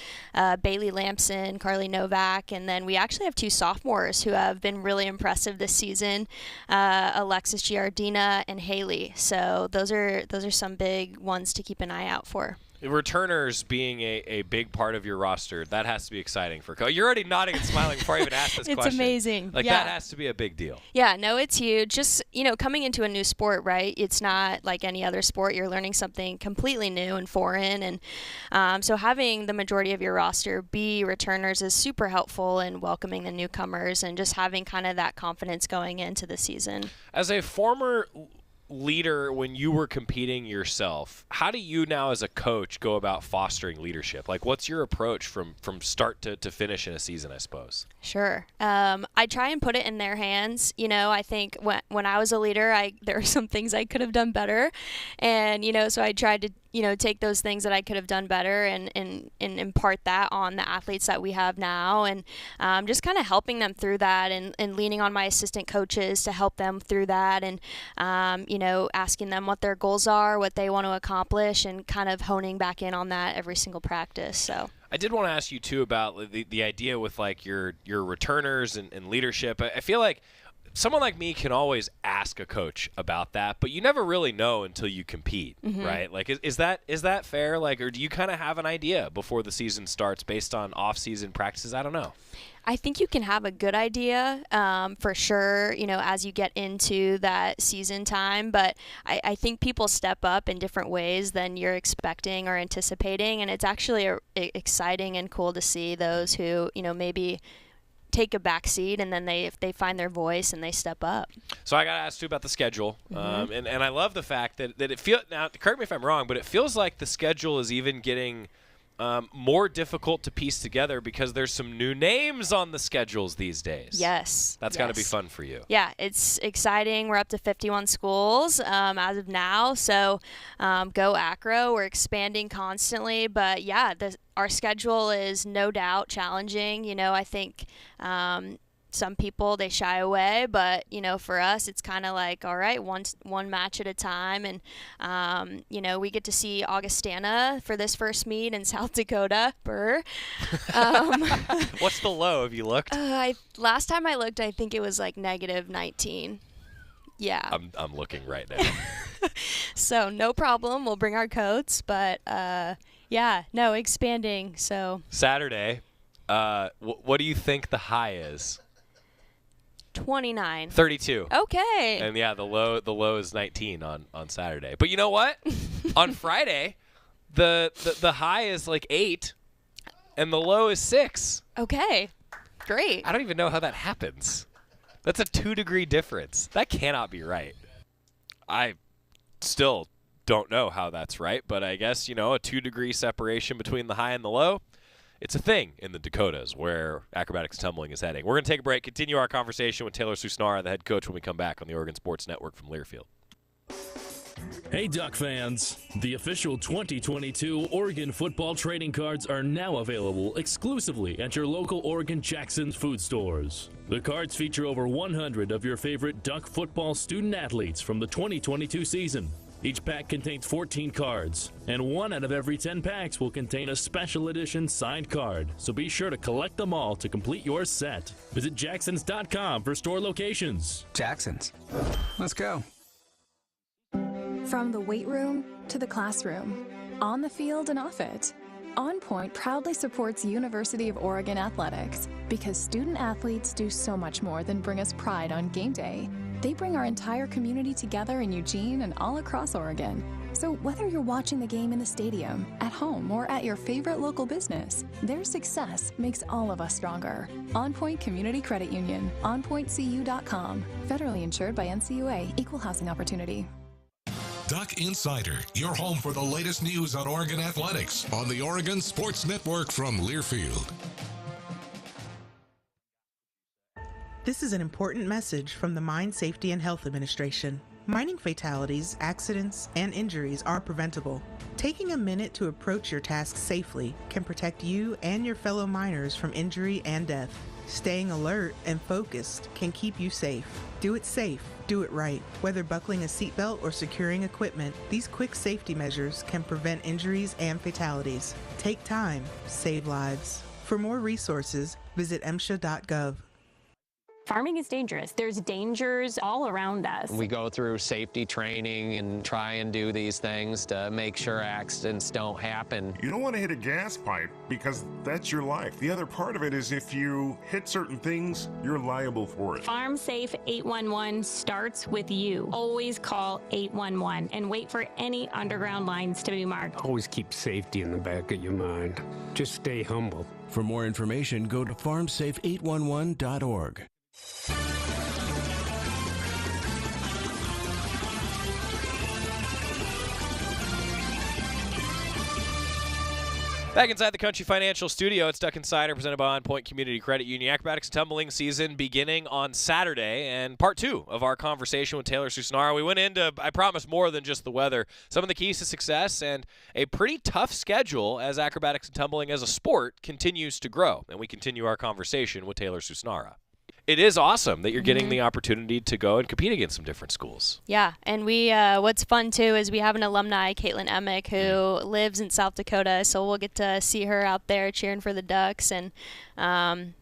Bailey Lampson, Carly Novak, and then we actually have 2 sophomores who have been really impressive this season, Alexis Giardina and Haley. So those are some big ones to keep an eye out for. Returners being a big part of your roster, that has to be exciting for You're already nodding and smiling before I even ask this question. It's amazing. That has to be a big deal. Yeah, no, It's huge. Just, coming into a new sport, right? It's not like any other sport. You're learning something completely new and foreign. And so having the majority of your roster be returners is super helpful in welcoming the newcomers and just having kind of that confidence going into the season. As a former leader, when you were competing yourself, how do you now as a coach go about fostering leadership? Like, what's your approach from start to finish in a season, I suppose? Sure. I try and put it in their hands. I think when I was a leader, there were some things I could have done better. And, so I tried to, take those things that I could have done better and impart that on the athletes that we have now. And just kind of helping them through that and leaning on my assistant coaches to help them through that. And, asking them what their goals are, what they want to accomplish, and kind of honing back in on that every single practice. So I did want to ask you too about the idea with like your returners and leadership. I feel like someone like me can always ask a coach about that, but you never really know until you compete, right? Like, is that fair? Like, or do you kind of have an idea before the season starts based on off-season practices? I don't know. I think you can have a good idea for sure, as you get into that season time. But I think people step up in different ways than you're expecting or anticipating. And it's actually exciting and cool to see those who, maybe take a back seat and then they find their voice and they step up. So I got to ask you about the schedule. And I love the fact that it feels, now correct me if I'm wrong, but it feels like the schedule is even getting more difficult to piece together because there's some new names on the schedules these days. Yes. That's got to be fun for you. Yeah, it's exciting. We're up to 51 schools as of now. So go Acro. We're expanding constantly. But, yeah, our schedule is no doubt challenging. I think some people, they shy away, but, for us, it's kind of like, all right, one match at a time. And, we get to see Augustana for this first meet in South Dakota. What's the low? Have you looked? Last time I looked, I think it was like -19. Yeah. I'm looking right now. So no problem. We'll bring our coats, but expanding. So Saturday, what do you think the high is? 29. 32. Okay. And yeah, the low is 19 on Saturday. But you know what? On Friday, the high is like 8 and the low is 6. Okay. Great. I don't even know how that happens. That's a 2-degree difference. That cannot be right. I still don't know how that's right, but I guess, a 2-degree separation between the high and the low, it's a thing in the Dakotas where acrobatics tumbling is heading. We're going to take a break, continue our conversation with Taylor Susnara, the head coach, when we come back on the Oregon Sports Network from Learfield. Hey, Duck fans. The official 2022 Oregon football trading cards are now available exclusively at your local Oregon Jackson's food stores. The cards feature over 100 of your favorite Duck football student athletes from the 2022 season. Each pack contains 14 cards, and 1 out of every 10 packs will contain a special edition signed card, so be sure to collect them all to complete your set. Visit Jacksons.com for store locations. Jacksons. Let's go. From the weight room to the classroom, on the field and off it, On Point proudly supports University of Oregon athletics because student athletes do so much more than bring us pride on game day. They bring our entire community together in Eugene and all across Oregon. So whether you're watching the game in the stadium, at home, or at your favorite local business, their success makes all of us stronger. On Point Community Credit Union, onpointcu.com. Federally insured by NCUA, Equal Housing Opportunity. Duck Insider, your home for the latest news on Oregon athletics on the Oregon Sports Network from Learfield. This is an important message from the Mine Safety and Health Administration. Mining fatalities, accidents, and injuries are preventable. Taking a minute to approach your task safely can protect you and your fellow miners from injury and death. Staying alert and focused can keep you safe. Do it safe. Do it right. Whether buckling a seatbelt or securing equipment, these quick safety measures can prevent injuries and fatalities. Take time. Save lives. For more resources, visit MSHA.gov. Farming is dangerous. There's dangers all around us. We go through safety training and try and do these things to make sure accidents don't happen. You don't want to hit a gas pipe because that's your life. The other part of it is if you hit certain things, you're liable for it. Farm Safe 811 starts with you. Always call 811 and wait for any underground lines to be marked. Always keep safety in the back of your mind. Just stay humble. For more information, go to farmsafe811.org. Back inside the Country Financial Studio, it's Duck Insider presented by On Point Community Credit Union. Acrobatics and tumbling season beginning on Saturday, and part 2 of our conversation with Taylor Susnara. We went into, I promise, more than just the weather, some of the keys to success, and a pretty tough schedule as acrobatics and tumbling as a sport continues to grow. And we continue our conversation with Taylor Susnara. It is awesome that you're getting the opportunity to go and compete against some different schools. Yeah, and we what's fun too is we have an alumni, Caitlin Emick, who lives in South Dakota, so we'll get to see her out there cheering for the Ducks, and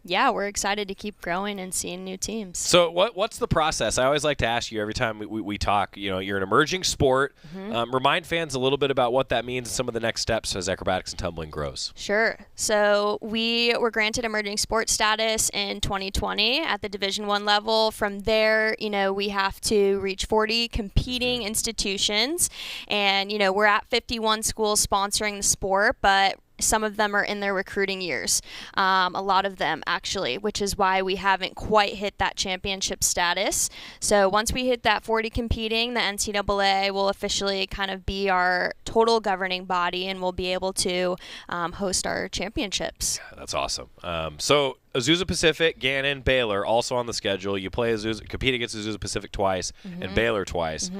yeah, we're excited to keep growing and seeing new teams. So what's the process? I always like to ask you every time we talk. You know, you're an emerging sport. Remind fans a little bit about what that means and some of the next steps as acrobatics and tumbling grows. Sure. So we were granted emerging sports status in 2020 at the Division I level. From there, you know, we have to reach 40 competing institutions, and you know, we're at 51 schools sponsoring the sport, but some of them are in their recruiting years, a lot of them actually, which is why we haven't quite hit that championship status. So once we hit that 40 competing, the NCAA will officially kind of be our total governing body, and we'll be able to host our championships. Yeah, that's awesome. So Azusa Pacific, Gannon, Baylor also on the schedule. You play compete against Azusa Pacific twice and Baylor twice.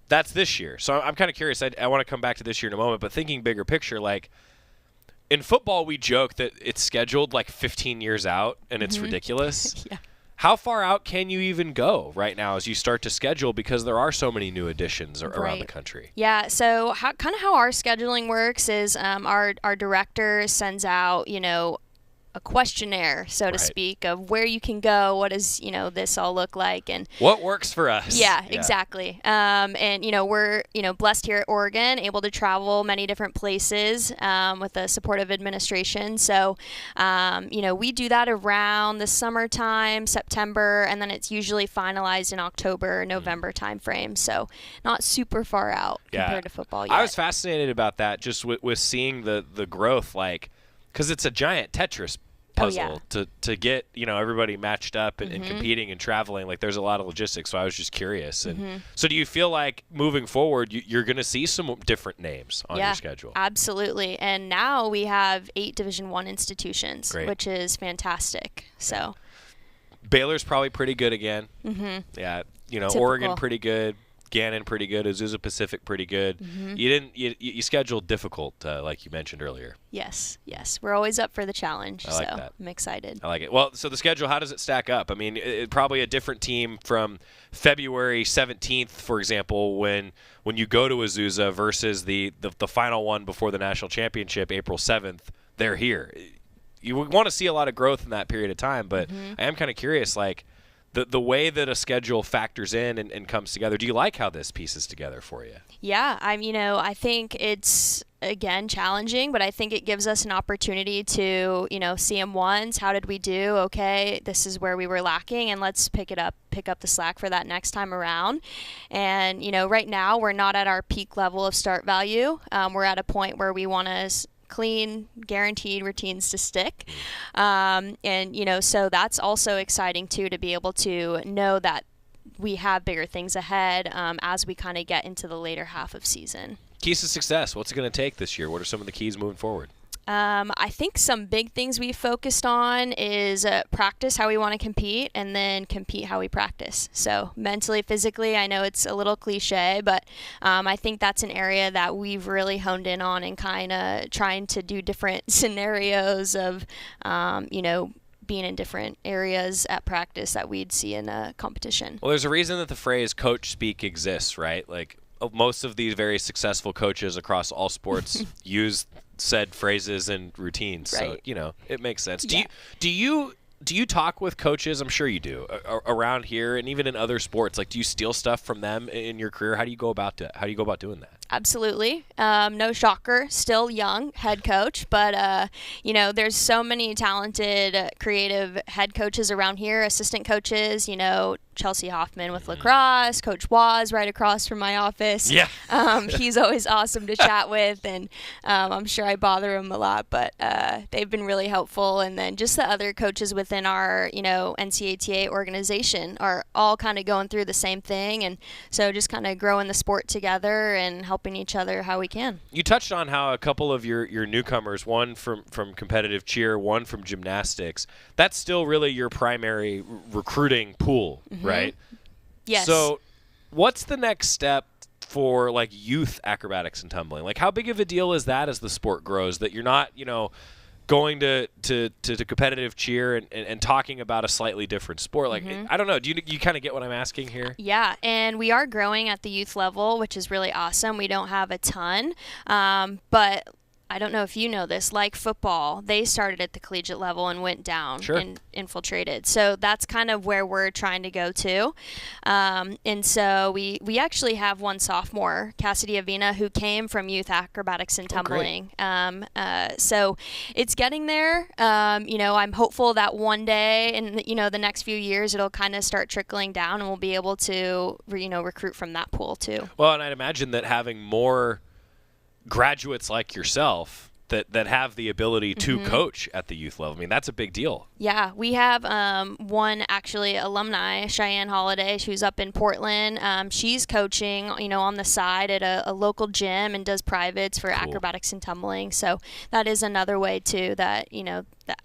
That's this year. So I'm kind of curious. I want to come back to this year in a moment, but thinking bigger picture, like in football, we joke that it's scheduled like 15 years out, and it's ridiculous. Yeah. How far out can you even go right now as you start to schedule, because there are so many new additions around the country? Yeah, so how our scheduling works is our director sends out, you know, a questionnaire, so to speak, of where you can go, what does, you know, this all look like, and what works for us. Yeah, exactly. And you know, we're, you know, blessed here at Oregon, able to travel many different places with a supportive administration. So you know, we do that around the summertime, September, and then it's usually finalized in October, November timeframe. So not super far out compared to football yet. I was fascinated about that, just with seeing the growth, like, because it's a giant Tetris puzzle to get, you know, everybody matched up and competing and traveling. Like, there's a lot of logistics, so I was just curious. And so do you feel like moving forward you're going to see some different names on your schedule? Absolutely. And now we have 8 Division I institutions, which is fantastic. So Baylor's probably pretty good again. Yeah, you know, Typical. Oregon pretty good. Gannon pretty good, Azusa Pacific pretty good. You scheduled difficult, like you mentioned earlier. Yes, we're always up for the challenge. I like so that. I'm excited. I like it. Well, so the schedule, how does it stack up? I mean, probably a different team from February 17th, for example, when you go to Azusa versus the final one before the national championship, April 7th. They're here. You want to see a lot of growth in that period of time, but I am kind of curious, like, the way that a schedule factors in and comes together. Do you like how this pieces together for you? Yeah, I think it's, again, challenging, but I think it gives us an opportunity to, you know, see them once. How did we do? Okay, this is where we were lacking, and let's pick up the slack for that next time around. And, you know, right now we're not at our peak level of start value. We're at a point where we want to clean, guaranteed routines to stick. And, you know, so that's also exciting too, to be able to know that we have bigger things ahead as we kind of get into the later half of season. Keys to success. What's it going to take this year? What are some of the keys moving forward? I think some big things we focused on is practice how we want to compete, and then compete how we practice. So mentally, physically, I know it's a little cliche, but I think that's an area that we've really honed in on, and kind of trying to do different scenarios of, you know, being in different areas at practice that we'd see in a competition. Well, there's a reason that the phrase coach speak exists, right? Like, most of these very successful coaches across all sports use said phrases and routines. So, you know, it makes sense. Do you do you talk with coaches? I'm sure you do around here and even in other sports. Like, do you steal stuff from them in your career? How do you go about doing that? Absolutely. No shocker, still young head coach, but there's so many talented, creative head coaches around here, assistant coaches, Chelsea Hoffman with lacrosse, Coach Waz right across from my office. Yeah. He's always awesome to chat with, and I'm sure I bother him a lot, but they've been really helpful. And then just the other coaches within our, NCATA organization are all kind of going through the same thing, and so just kind of growing the sport together and helping each other how we can. You touched on how a couple of your newcomers, one from competitive cheer, one from gymnastics, that's still really your primary recruiting pool, right? Yes. So what's the next step for like youth acrobatics and tumbling? Like, how big of a deal is that as the sport grows, that you're not, going to competitive cheer and talking about a slightly different sport? Like, I don't know. Do you kind of get what I'm asking here? Yeah, and we are growing at the youth level, which is really awesome. We don't have a ton, but I don't know if you know this, like football, they started at the collegiate level and went down and infiltrated. So that's kind of where we're trying to go to. And so we actually have one sophomore, Cassidy Avina, who came from youth acrobatics and tumbling. So it's getting there. I'm hopeful that one day in the next few years it'll kind of start trickling down and we'll be able to recruit from that pool too. Well, and I'd imagine that having more graduates like yourself that have the ability to coach at the youth level, I mean, that's a big deal. Yeah, we have one actually alumni, Cheyenne Holiday, who's up in Portland. She's coaching, on the side at a local gym and does privates for acrobatics and tumbling. So that is another way too that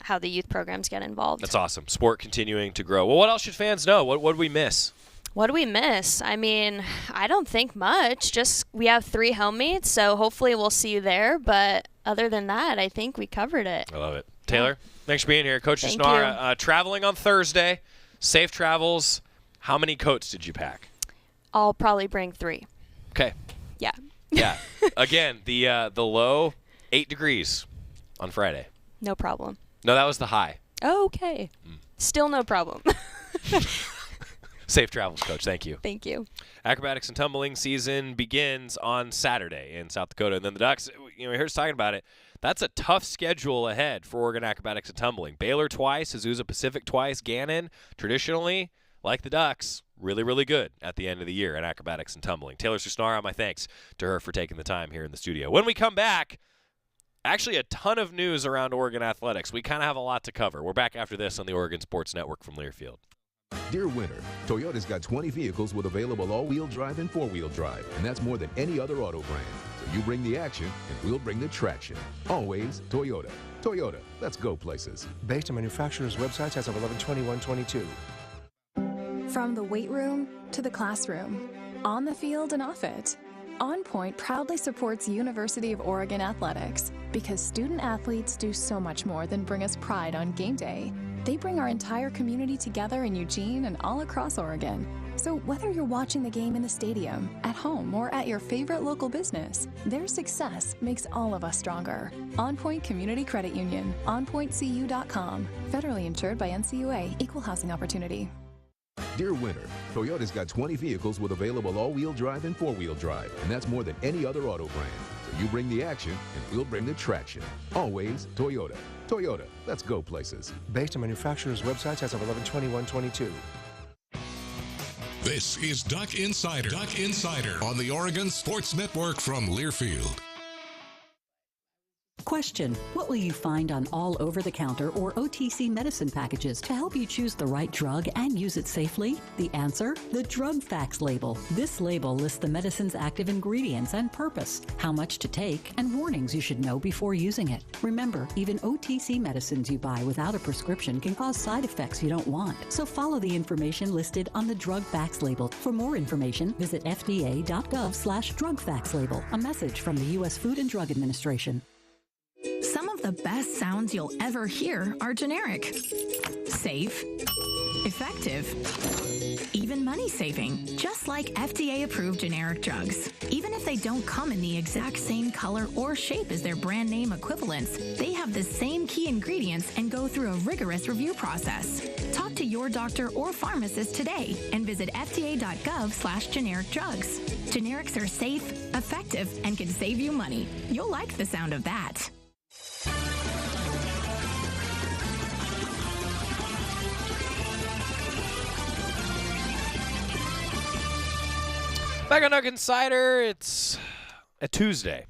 how the youth programs get involved. That's awesome. Sport continuing to grow. Well, what else should fans know? What do we miss? What do we miss? I mean, I don't think much. Just we have 3 home meets, so hopefully we'll see you there. But other than that, I think we covered it. I love it. Taylor, thanks for being here. Coach Thank Susnara, traveling on Thursday. Safe travels. How many coats did you pack? I'll probably bring 3. Okay. Yeah. Yeah. Again, the low, 8 degrees on Friday. No problem. No, that was the high. Oh, okay. Still no problem. Safe travels, Coach. Thank you. Thank you. Acrobatics and tumbling season begins on Saturday in South Dakota. And then the Ducks, here's talking about it. That's a tough schedule ahead for Oregon Acrobatics and Tumbling. Baylor twice, Azusa Pacific twice, Gannon, traditionally, like the Ducks, really, really good at the end of the year in acrobatics and tumbling. Taylor Susnara, my thanks to her for taking the time here in the studio. When we come back, actually a ton of news around Oregon athletics. We kind of have a lot to cover. We're back after this on the Oregon Sports Network from Learfield. Dear winter, Toyota's got 20 vehicles with available all-wheel drive and four-wheel drive, and that's more than any other auto brand. So you bring the action, and we'll bring the traction. Always Toyota. Toyota, let's go places. Based on manufacturer's websites as of 11/21/22. From the weight room to the classroom, on the field and off it, On Point proudly supports University of Oregon athletics because student athletes do so much more than bring us pride on game day. They bring our entire community together in Eugene and all across Oregon. So whether you're watching the game in the stadium, at home, or at your favorite local business, their success makes all of us stronger. On Point Community Credit Union, onpointcu.com. Federally insured by NCUA, Equal Housing Opportunity. Dear winter, Toyota's got 20 vehicles with available all-wheel drive and four-wheel drive, and that's more than any other auto brand. So you bring the action, and we'll bring the traction. Always Toyota. Toyota, let's go places. Based on manufacturer's websites as of 11/21/22. This is Duck Insider. Duck Insider on the Oregon Sports Network from Learfield. Question: what will you find on all over-the-counter or OTC medicine packages to help you choose the right drug and use it safely? The answer: the drug facts label. This label lists the medicine's active ingredients and purpose, how much to take, and warnings you should know before using it. Remember, even OTC medicines you buy without a prescription can cause side effects you don't want. So follow the information listed on the drug facts label. For more information, visit fda.gov/drug facts label. A message from the U.S. Food and Drug Administration. Some of the best sounds you'll ever hear are generic, safe, effective, even money-saving, just like FDA-approved generic drugs. Even if they don't come in the exact same color or shape as their brand name equivalents, they have the same key ingredients and go through a rigorous review process. Talk to your doctor or pharmacist today and visit fda.gov/generic drugs. Generics are safe, effective, and can save you money. You'll like the sound of that. Back on Duck Insider, it's a Tuesday.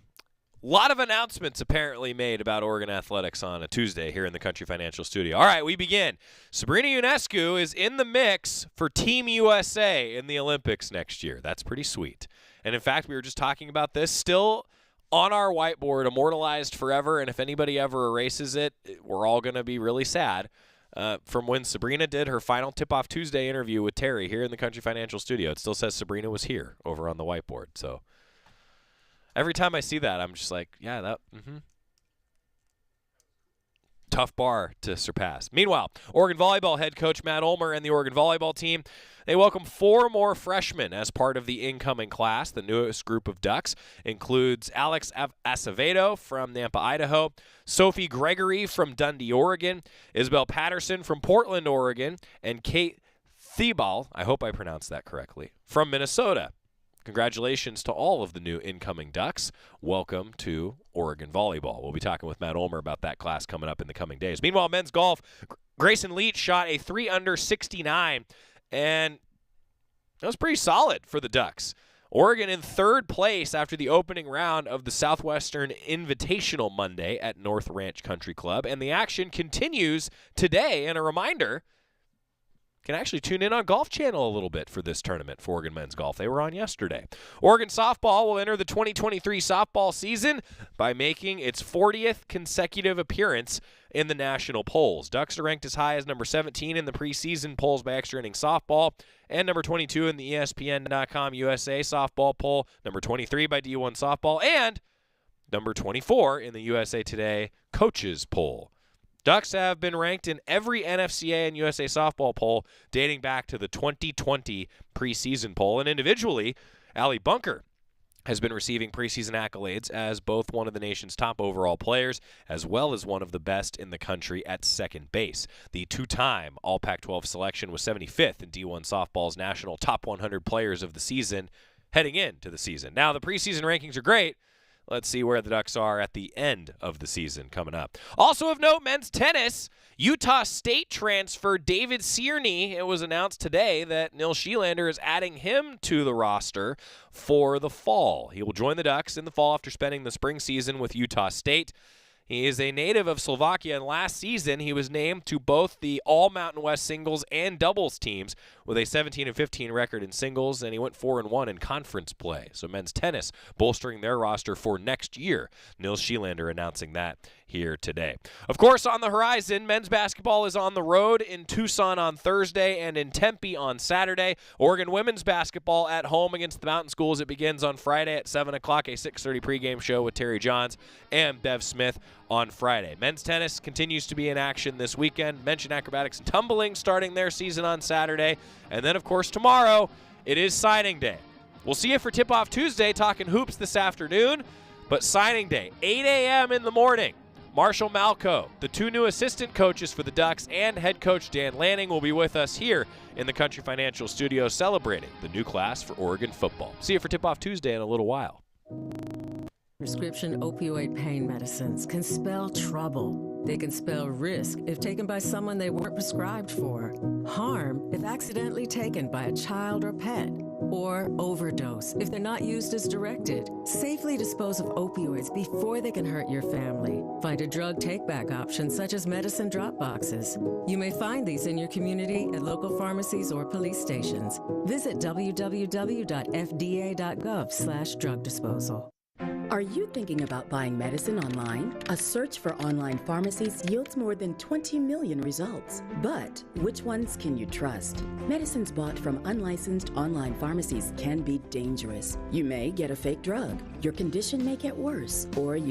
A lot of announcements apparently made about Oregon athletics on a Tuesday here in the Country Financial Studio. All right, we begin. Sabrina Ionescu is in the mix for Team USA in the Olympics next year. That's pretty sweet. And in fact, we were just talking about this, still on our whiteboard, immortalized forever, and if anybody ever erases it, we're all going to be really sad. From when Sabrina did her final Tip-Off Tuesday interview with Terry here in the Country Financial Studio. It still says Sabrina was here over on the whiteboard. So every time I see that, I'm just like, yeah, that, tough bar to surpass. Meanwhile, Oregon volleyball head coach Matt Ulmer and the Oregon volleyball team, they welcome 4 more freshmen as part of the incoming class. The newest group of Ducks includes Alex Acevedo from Nampa, Idaho, Sophie Gregory from Dundee, Oregon, Isabel Patterson from Portland, Oregon, and Kate Thiebal, I hope I pronounced that correctly, from Minnesota. Congratulations to all of the new incoming Ducks. Welcome to Oregon volleyball. We'll be talking with Matt Ulmer about that class coming up in the coming days. Meanwhile, men's golf, Grayson Leach shot a 3-under 69, and that was pretty solid for the Ducks. Oregon in 3rd place after the opening round of the Southwestern Invitational Monday at North Ranch Country Club, and the action continues today. And a reminder, you can actually tune in on Golf Channel a little bit for this tournament for Oregon men's golf. They were on yesterday. Oregon softball will enter the 2023 softball season by making its 40th consecutive appearance in the national polls. Ducks are ranked as high as number 17 in the preseason polls by Extra Innings Softball, and number 22 in the ESPN.com USA softball poll, number 23 by D1 Softball, and number 24 in the USA Today coaches poll. Ducks have been ranked in every NFCA and USA softball poll dating back to the 2020 preseason poll, and individually, Allie Bunker has been receiving preseason accolades as both one of the nation's top overall players as well as one of the best in the country at second base. The 2-time All Pac-12 selection was 75th in D1 Softball's national top 100 players of the season heading into the season. Now, the preseason rankings are great. Let's see where the Ducks are at the end of the season coming up. Also of note, men's tennis. Utah State transfer David Cierney. It was announced today that Nils Schielander is adding him to the roster for the fall. He will join the Ducks in the fall after spending the spring season with Utah State. He is a native of Slovakia, and last season he was named to both the All-Mountain West singles and doubles teams with a 17-15 record in singles, and he went 4-1 in conference play. So men's tennis bolstering their roster for next year. Nils Schielander announcing that here today. Of course, on the horizon, men's basketball is on the road in Tucson on Thursday and in Tempe on Saturday. Oregon women's basketball at home against the Mountain Schools. It begins on Friday at 7 o'clock, a 6:30 pregame show with Terry Johns and Bev Smith on Friday. Men's tennis continues to be in action this weekend. Mentioned acrobatics and tumbling starting their season on Saturday. And then, of course, tomorrow, it is signing day. We'll see you for Tip-Off Tuesday, talking hoops this afternoon. But signing day, 8 a.m. in the morning. Marshall Malco, the 2 new assistant coaches for the Ducks, and head coach Dan Lanning will be with us here in the Country Financial Studio celebrating the new class for Oregon football. See you for Tip-Off Tuesday in a little while. Prescription opioid pain medicines can spell trouble. They can spell risk if taken by someone they weren't prescribed for, harm if accidentally taken by a child or pet, or overdose if they're not used as directed. Safely dispose of opioids before they can hurt your family. Find a drug take-back option such as medicine drop boxes. You may find these in your community at local pharmacies or police stations. Visit www.fda.gov/drug disposal. Are you thinking about buying medicine online? A search for online pharmacies yields more than 20 million results. But which ones can you trust? Medicines bought from unlicensed online pharmacies can be dangerous. You may get a fake drug, your condition may get worse, or you